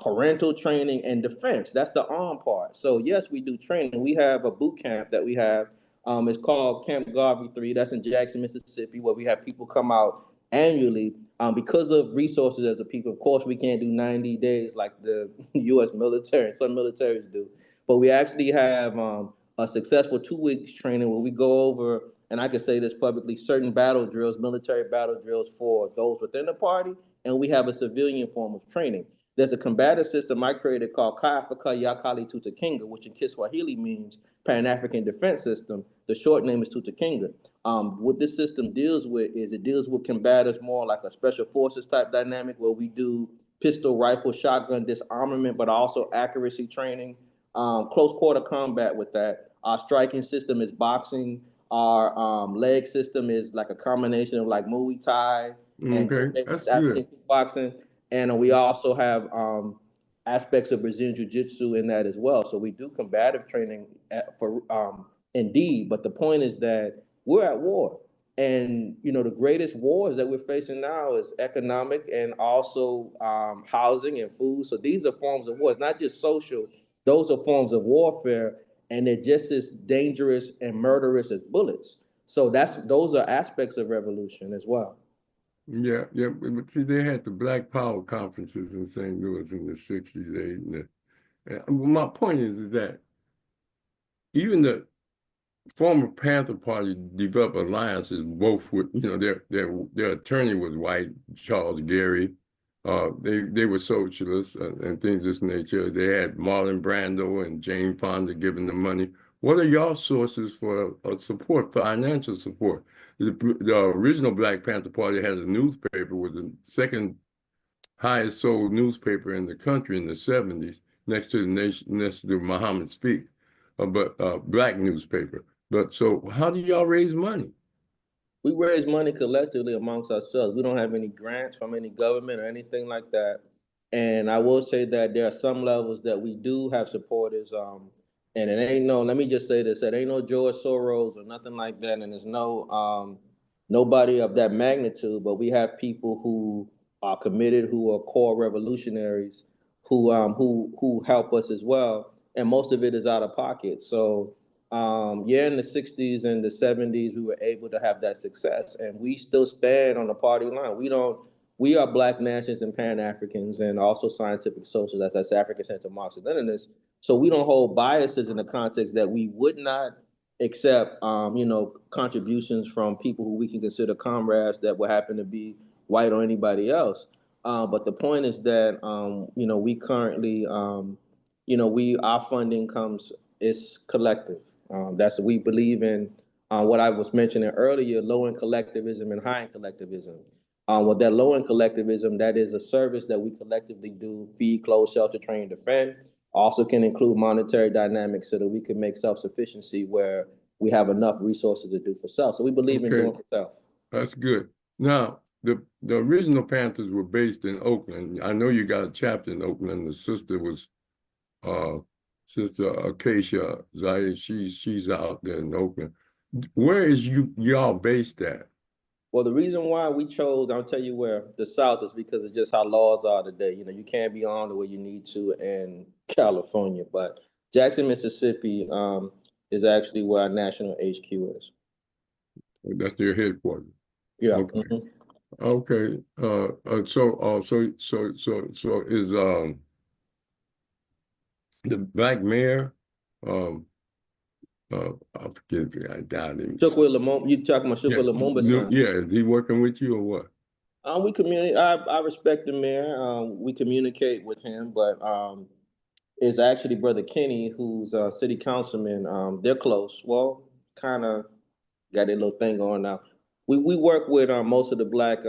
parental training, and defense. That's the arm part. So yes, we do training. We have a boot camp that we have. It's called Camp Garvey 3. That's in Jackson, Mississippi, where we have people come out annually. Because of resources as a people, of course, we can't do 90 days like the U.S. military and some militaries do. But we actually have a successful 2 weeks training where we go over, and I can say this publicly, certain battle drills, military battle drills for those within the party, and we have a civilian form of training. There's a combative system I created called Kaifaka Yakali Tutakinga, which in Kiswahili means Pan-African Defense System. The short name is Tutakinga. What this system deals with is it deals with combatives more like a special forces type dynamic, where we do pistol, rifle, shotgun disarmament, but also accuracy training, close quarter combat with that. Our striking system is boxing. Our leg system is like a combination of like Muay Thai and Okay, that's African good. kickboxing. And we also have aspects of Brazilian Jiu-Jitsu in that as well. So we do combative training for indeed. But the point is that we're at war. And, the greatest wars that we're facing now is economic and also housing and food. So these are forms of war. It's not just social. Those are forms of warfare, and they're just as dangerous and murderous as bullets. So those are aspects of revolution as well. Yeah, but see, they had the Black Power conferences in St. Louis in the 60s, 80s. My point is that even the former Panther Party developed alliances both with, their attorney was white, Charles Gary. They were socialists and things of this nature. They had Marlon Brando and Jane Fonda giving them money. What are y'all sources for support, financial support? The original Black Panther Party had a newspaper, was the second highest sold newspaper in the country in the 70s, next to Muhammad Speak, but black newspaper. But so how do y'all raise money? We raise money collectively amongst ourselves. We don't have any grants from any government or anything like that. And I will say that there are some levels that we do have supporters. And let me just say this, it ain't no George Soros or nothing like that. And there's no nobody of that magnitude, but we have people who are committed, who are core revolutionaries, who help us as well, and most of it is out of pocket. So yeah, in the 60s and the 70s, we were able to have that success, and we still stand on the party line. We are Black nationalists and Pan-Africans, and also scientific socialists, that's African Center Marxist Leninists. So we don't hold biases in the context that we would not accept, contributions from people who we can consider comrades that would happen to be white or anybody else. But the point is that, we currently, our funding is collective. That's we believe in what I was mentioning earlier, low end collectivism and high end collectivism. With that low end collectivism, that is a service that we collectively do: feed, clothe, shelter, train, defend. Also can include monetary dynamics so that we can make self-sufficiency where we have enough resources to do for self. So we believe in doing for self. That's good. Now, the original Panthers were based in Oakland. I know you got a chapter in Oakland. The sister was Sister Akaasha Ziya. She's out there in Oakland. Where is y'all based at? Well, the reason why we chose, I'll tell you where, the South, is because of just how laws are today. You can't be on the way you need to in California, but Jackson, Mississippi is actually where our national HQ is. That's your headquarters. Yeah. Okay. Okay. So is the Black mayor, I forget, I died him. You talking about Chukwu Lumumba's son? Yeah, is he working with you or what? We communicate. I respect the mayor. We communicate with him, but it's actually Brother Kenny, who's a city councilman. They're close. Well, kind of got their little thing going now. We work with most of the black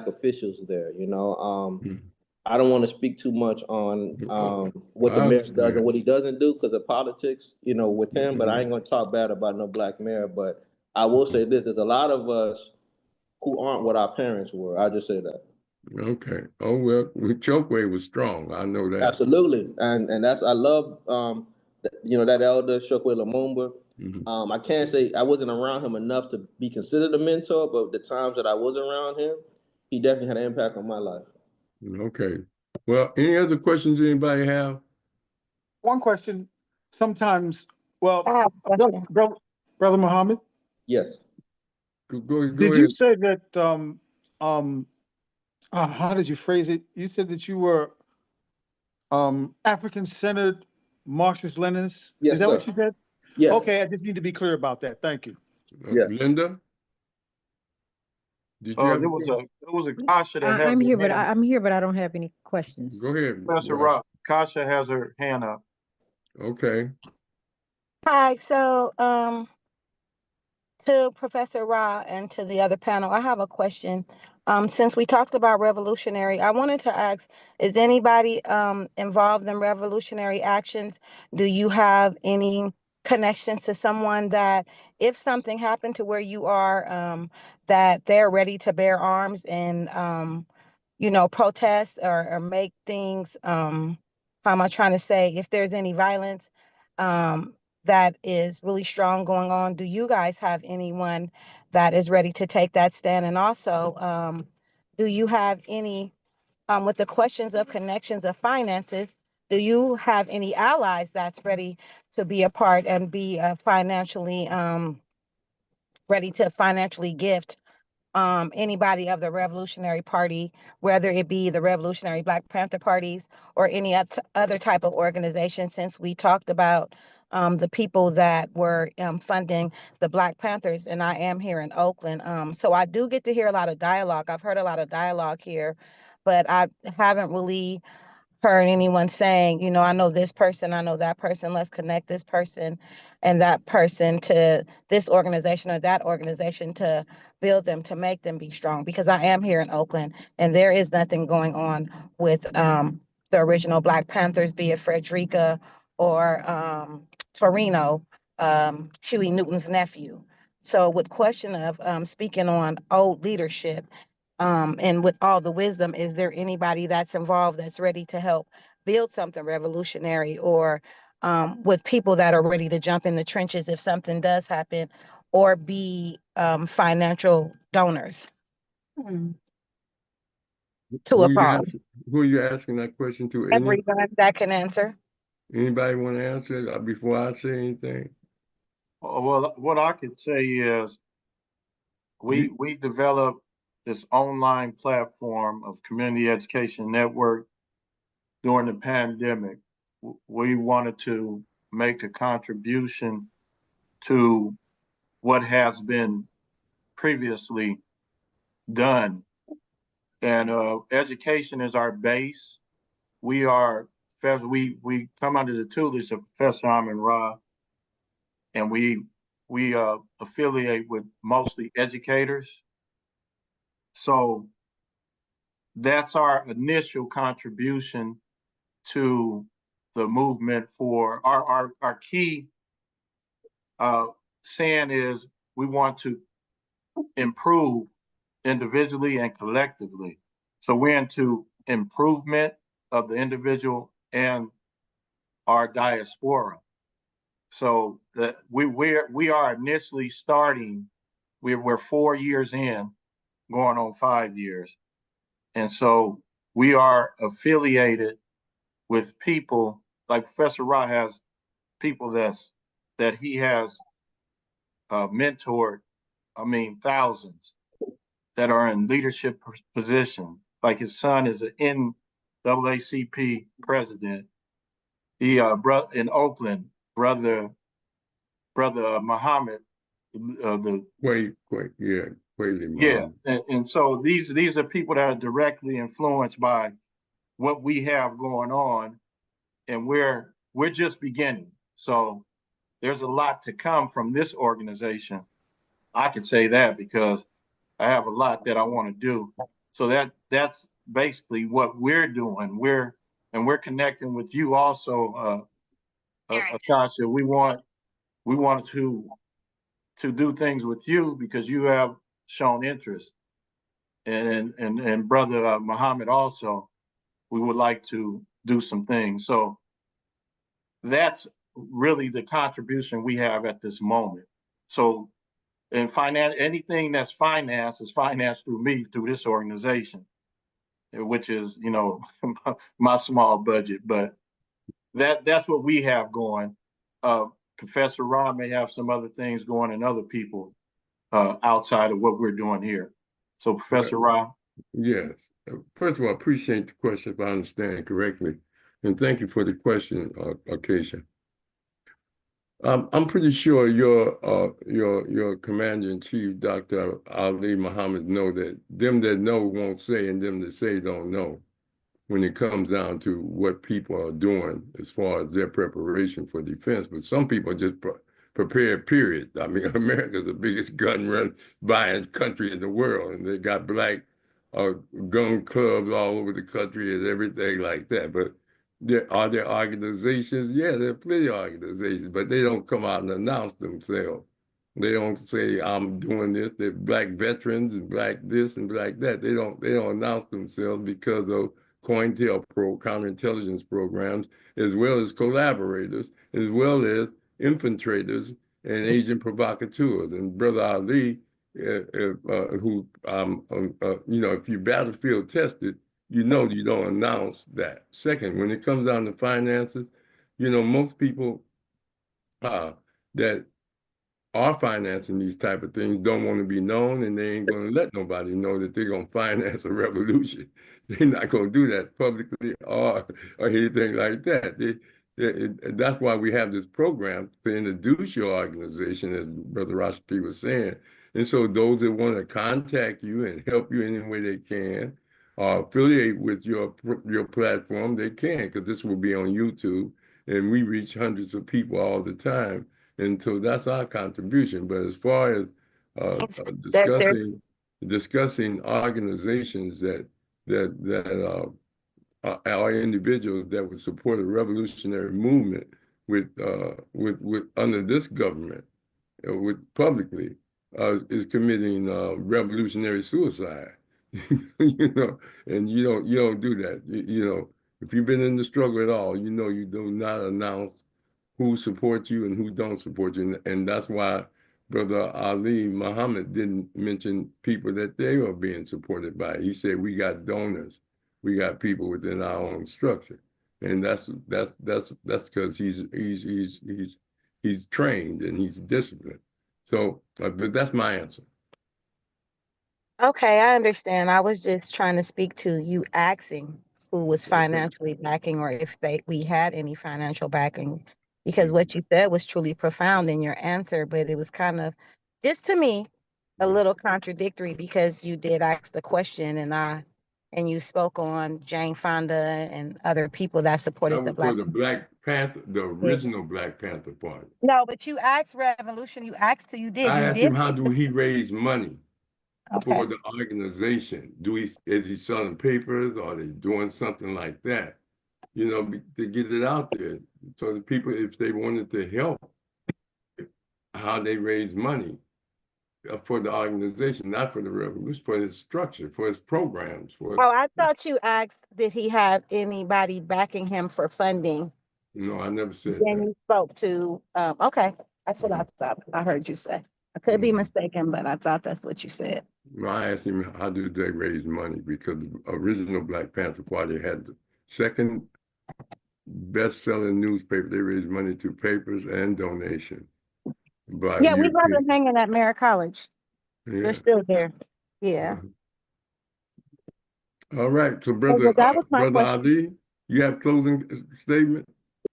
officials there. I don't want to speak too much on what the mayor does and what he doesn't do because of politics, with him. But I ain't gonna talk bad about no Black mayor. But I will say this: there's a lot of us who aren't what our parents were. I just say that. Okay. Oh well, Chokwe was strong. I know that. Absolutely, and that's I love that elder Chokwe Lumumba. I can't say I wasn't around him enough to be considered a mentor, but the times that I was around him, he definitely had an impact on my life. Okay. Well, any other questions anybody have? One question. Sometimes, well, I have a question. Brother Muhammad. Yes. Go Did ahead. you say that? How did you phrase it? You said that you were African-centered Marxist-Leninist. Yes, Is that sir. what you said? Yes. Okay, I just need to be clear about that. Thank you. Yes. Lynda? Did you have There was Akaasha that has I'm here, her but hand. I'm here, but I don't have any questions. Go ahead. Professor Rahh. Akaasha has her hand up. Okay. Hi, so to Professor Rahh and to the other panel, I have a question. Since we talked about revolutionary, I wanted to ask, is anybody involved in revolutionary actions? Do you have any connections to someone that if something happened to where you are, that they're ready to bear arms and, protest or make things, how am I trying to say, if there's any violence, that is really strong going on, do you guys have anyone that is ready to take that stand? And also, do you have any, with the questions of connections of finances, do you have any allies that's ready to be a part and be financially, ready to financially gift anybody of the Revolutionary Party, whether it be the Revolutionary Black Panther parties or any other type of organization, since we talked about the people that were funding the Black Panthers, and I am here in Oakland. So I do get to hear a lot of dialogue. I've heard a lot of dialogue here, but I haven't really heard anyone saying, I know this person, I know that person, let's connect this person and that person to this organization or that organization to build them, to make them be strong. Because I am here in Oakland and there is nothing going on with the original Black Panthers, be it Frederica or Torino, Huey Newton's nephew. So with question of speaking on old leadership, and with all the wisdom, is there anybody that's involved that's ready to help build something revolutionary, or with people that are ready to jump in the trenches if something does happen, or be financial donors to a cause? Who are you asking that question to? Everyone that can answer. Anybody want to answer it before I say anything? Well, what I could say is we developed this online platform of community education network during the pandemic. We wanted to make a contribution to what has been previously done. And education is our base. We come under the tutelage of Professor Rahh, and we affiliate with mostly educators. So that's our initial contribution to the movement. For our key saying is we want to improve individually and collectively. So we're into improvement of the individual and our diaspora. So that we are initially starting, we're 4 years in, going on 5 years. And so we are affiliated with people like Professor Rahh has people that he has mentored, thousands that are in leadership positions. Like his son is an NAACP president. He in Oakland, brother Muhammad, the yeah. And so these are people that are directly influenced by what we have going on, and we're just beginning. So there's a lot to come from this organization. I could say that because I have a lot that I want to do. So that's basically what we're doing. We're connecting with you also, Akaasha. We want to do things with you because you have shown interest, and brother Muhammad also. We would like to do some things. So that's really the contribution we have at this moment. So, and anything that's financed is financed through me, through this organization, which is, my small budget, but that's what we have going. Professor Rahh may have some other things going and other people outside of what we're doing here. So Professor Rahh. Yes. First of all, I appreciate the question, if I understand correctly. And thank you for the question, Akaasha. I'm pretty sure your commander-in-chief, Dr. Ali Muhammad, know that them that know won't say and them that say don't know when it comes down to what people are doing as far as their preparation for defense. But some people just prepared, period. I mean, America's the biggest gun buying country in the world, and they got black gun clubs all over the country and everything like that. But are there organizations? Yeah, there are plenty of organizations, but they don't come out and announce themselves. They don't say, I'm doing this. They're black veterans and black this and black that. They don't announce themselves because of COINTELPRO, counterintelligence programs, as well as collaborators, as well as infiltrators and agent provocateurs. And Brother Ali, who, if you battlefield tested, you don't announce that. Second, when it comes down to finances, most people that are financing these type of things don't want to be known, and they ain't going to let nobody know that they're going to finance a revolution. They're not going to do that publicly or anything like that. That's why we have this program to introduce your organization, as Brother Rashaki was saying. And so those that want to contact you and help you any way they can, or affiliate with your platform, they can, because this will be on YouTube, and we reach hundreds of people all the time. And so that's our contribution. But as far as discussing organizations that are individuals that would support a revolutionary movement with under this government, with publicly, is committing revolutionary suicide. And you don't do that. If you've been in the struggle at all, you do not announce who supports you and who don't support you. And that's why Brother Ali Muhammad didn't mention people that they are being supported by. He said we got donors, we got people within our own structure, and that's because he's trained and he's disciplined. So, but that's my answer. Okay, I understand. I was just trying to speak to you asking who was financially backing or if we had any financial backing, because what you said was truly profound in your answer, but it was kind of, just to me, a little contradictory because you did ask the question and you spoke on Jane Fonda and other people that That supported the was for Black. the Black Panther, the Yeah. original Black Panther Party. No, but you asked Revolution. You asked, you I asked did. him, how do he raise money for Okay. the organization? Is he selling papers? Or are they doing something like that? You know, to get it out there. So the people, if they wanted to help, how they raise money for the organization, not for the revolution, for his structure, for his programs. Oh, I thought you asked, did he have anybody backing him for funding? No, I never said Then that. you spoke to, okay, that's what I thought I heard you say. I could be mistaken, but I thought that's what you said. I asked him, how do they raise money? Because the original Black Panther Party had the second best-selling newspaper. They raised money through papers and donation by Yeah, we love European. them hanging at Merritt College. Yeah. They're still there. Yeah. All right. So, Well, that was my Brother question. Ali, you have closing statement?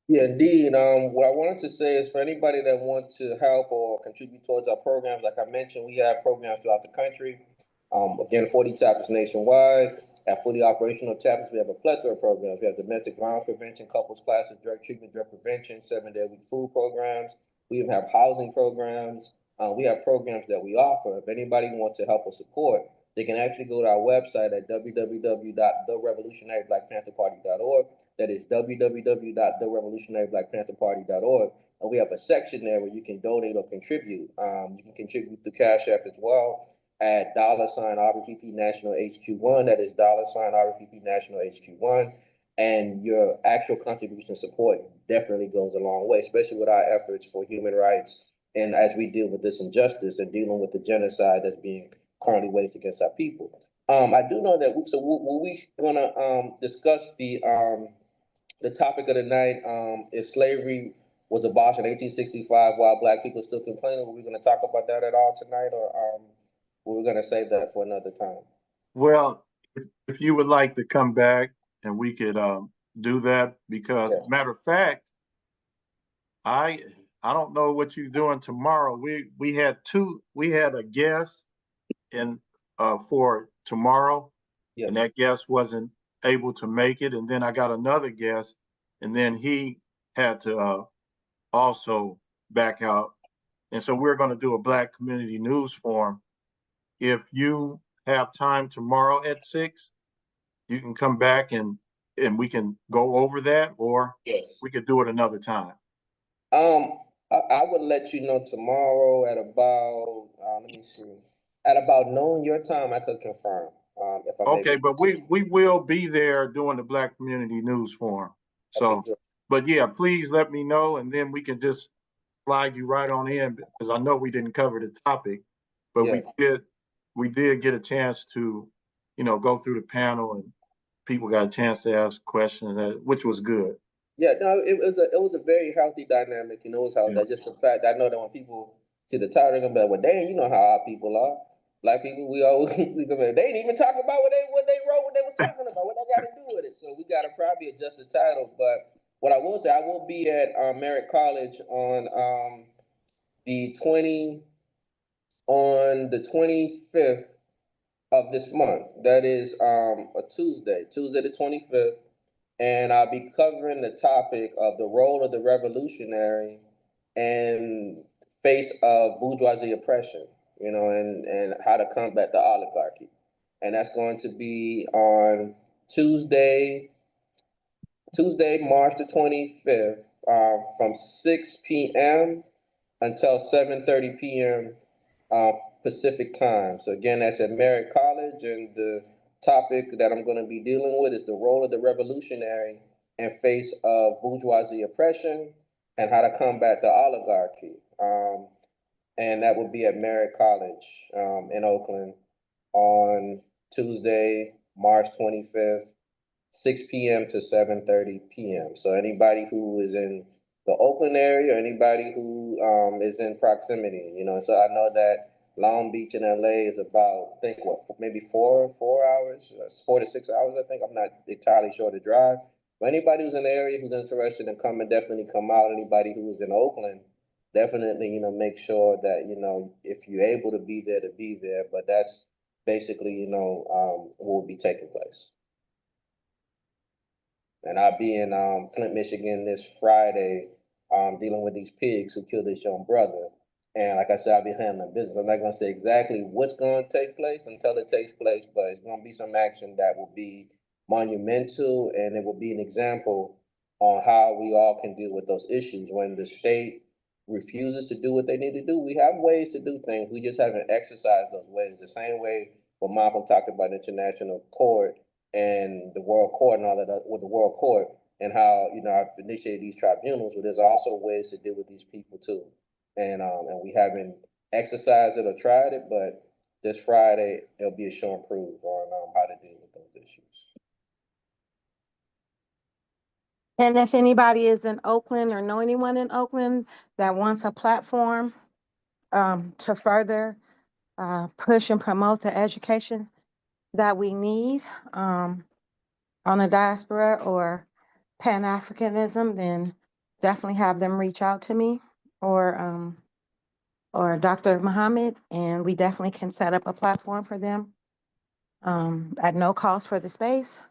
Yeah, indeed. What I wanted to say is for anybody that wants to help or contribute towards our programs, like I mentioned, we have programs throughout the country. Again, 40 chapters nationwide. At fully operational chapters, we have a plethora of programs. We have domestic violence prevention, couples classes, drug treatment, drug prevention, 7-day-a-week food programs. We even have housing programs. We have programs that we offer. If anybody wants to help or support, they can actually go to our website at www.therevolutionaryblackpantherparty.org. That is www.therevolutionaryblackpantherparty.org. And we have a section there where you can donate or contribute. You can contribute through Cash App as well at $RBPP National HQ1. That is $RBPP National HQ1. And your actual contribution support definitely goes a long way, especially with our efforts for human rights and as we deal with this injustice and dealing with the genocide that's being currently waged against our people. I do know that we're gonna discuss the topic of the night, if slavery was abolished in 1865 while Black people still complaining. Were we going to talk about that at all tonight, or were we going to save that for another time? Well, if you would like to come back and we could do that, because matter of fact, I don't know what you're doing tomorrow. We had a guest in for tomorrow, and that guest wasn't able to make it, and then I got another guest, and then he had to also back out, and so we're going to do a Black Community News Forum. If you have time tomorrow at 6, you can come back and we can go over that, or we could do it another time. I would let you know tomorrow at about let me see, at about noon your time. I could confirm if I'm Okay, able but we will be there doing the Black Community News Forum. So, but yeah, please let me know, and then we can just slide you right on in, because I know we didn't cover the topic, but we did get a chance to, go through the panel, and people got a chance to ask questions, which was good. Yeah, no, it was a very healthy dynamic. It was healthy. Just the fact that I know that when people see the title, they're gonna be like, "Well, dang, you know how our people are. Black people, we always they didn't even talk about what they wrote, what they was talking about, what they got to do with it." So we got to probably adjust the title. But what I will say, I will be at Merritt College on the 25th of this month. That is a Tuesday the 25th. And I'll be covering the topic of the role of the revolutionary in face of bourgeoisie oppression, and how to combat the oligarchy. And that's going to be on Tuesday, March the 25th, from 6 p.m. until 7:30 p.m. Pacific time. So again, that's at Merritt College, and the topic that I'm going to be dealing with is the role of the revolutionary in face of bourgeoisie oppression and how to combat the oligarchy. and that would be at Merritt College in Oakland on Tuesday, March 25th, 6 p.m. to 7:30 p.m. So anybody who is in the Oakland area, or anybody who is in proximity, so I know that Long Beach and LA is about, I think, maybe 4 hours, 4 to 6 hours, I think. I'm not entirely sure to drive. But anybody who's in the area who's interested in coming, definitely come out. Anybody who is in Oakland, definitely, make sure that, if you're able to be there. But that's basically, what will be taking place. And I'll be in Flint, Michigan this Friday, dealing with these pigs who killed this young brother. And like I said, I'll be handling business. I'm not going to say exactly what's going to take place until it takes place, but it's going to be some action that will be monumental, and it will be an example on how we all can deal with those issues. When the state refuses to do what they need to do, we have ways to do things. We just haven't exercised those ways. The same way when Malcolm talked about international court and the World Court and all that, with the World Court, and how, I've initiated these tribunals, but there's also ways to deal with these people too. And we haven't exercised it or tried it, but this Friday, there'll be a show and prove on how to deal with those issues. And if anybody is in Oakland or know anyone in Oakland that wants a platform to further push and promote the education that we need on the diaspora or Pan-Africanism, then definitely have them reach out to me or Dr. Muhammad, and we definitely can set up a platform for them at no cost for the space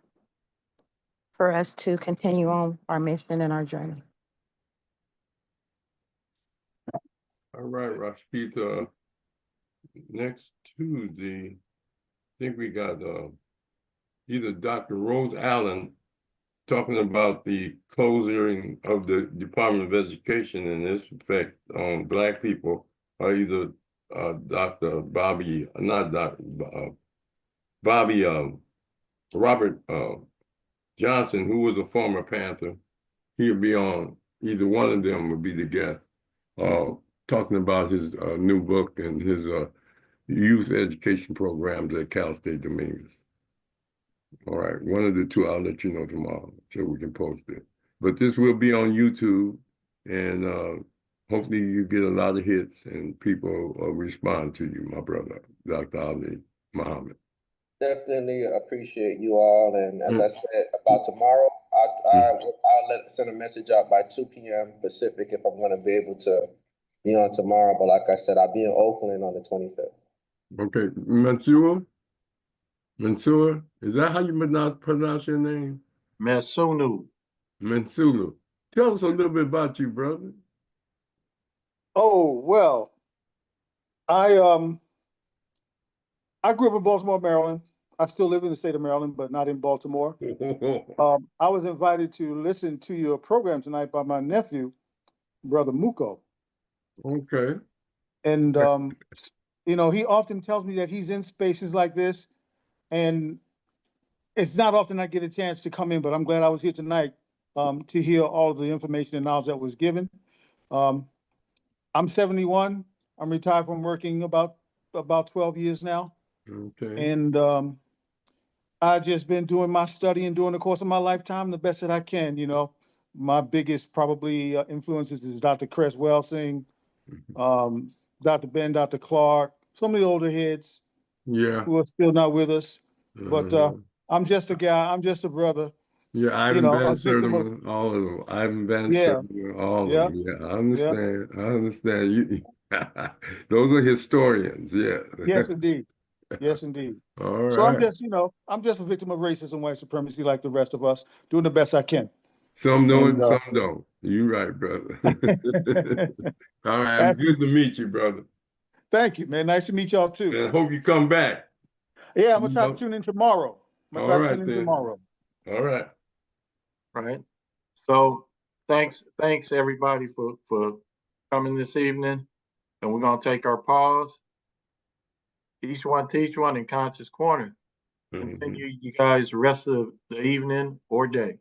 for us to continue on our mission and our journey. All right, Rashaki, next Tuesday, I think we got either Dr. Rose Allen talking about the closing of the Department of Education and its effect on Black people, or either Dr. Bobby, not Dr. Bobby Robert Johnson, who was a former Panther. He'll be on, either one of them will be the guest, talking about his new book and his youth education programs at Cal State Dominguez. All right, one of the two, I'll let you know tomorrow so we can post it. But this will be on YouTube, and hopefully you get a lot of hits and people respond to you, my brother, Dr. Ali Muhammad. Definitely appreciate you all. And as I said about tomorrow, I'll send a message out by 2 p.m. Pacific if I'm going to be able to be on tomorrow. But like I said, I'll be in Oakland on the 25th. Okay, Mansour, is that how you pronounce your name? Mezsunu. Mshinda. Tell us a little bit about you, brother. Oh, well, I grew up in Baltimore, Maryland. I still live in the state of Maryland, but not in Baltimore. I was invited to listen to your program tonight by my nephew, Brother Mooco. Okay. And, he often tells me that he's in spaces like this, and it's not often I get a chance to come in, but I'm glad I was here tonight to hear all of the information and knowledge that was given. I'm 71. I'm retired from working about 12 years now. Okay. And I've just been doing my studying during the course of my lifetime the best that I can. My biggest probably influences is Dr. Cress Welsing, Dr. Ben, Dr. Clark, some of the older heads who are still not with us. But I'm just a guy. I'm just a brother. Yeah, Ivan Van Sertima, all of them. Ivan Van Sertima, all of them. Yeah, I understand. I understand. You, those are historians. Yeah. Yes, indeed. Yes, indeed. All right. So I'm just a victim of racism, white supremacy, like the rest of us, doing the best I can. Some know and some don't. You're right, brother. All right, it's good to meet you, brother. Thank you, man. Nice to meet y'all too. And I hope you come back. Yeah, I'm gonna try to tune in tomorrow. All right. Right. So thanks everybody for coming this evening. And we're gonna take our pause. Each one teach one in Conscious Corner. Continue you guys the rest of the evening or day.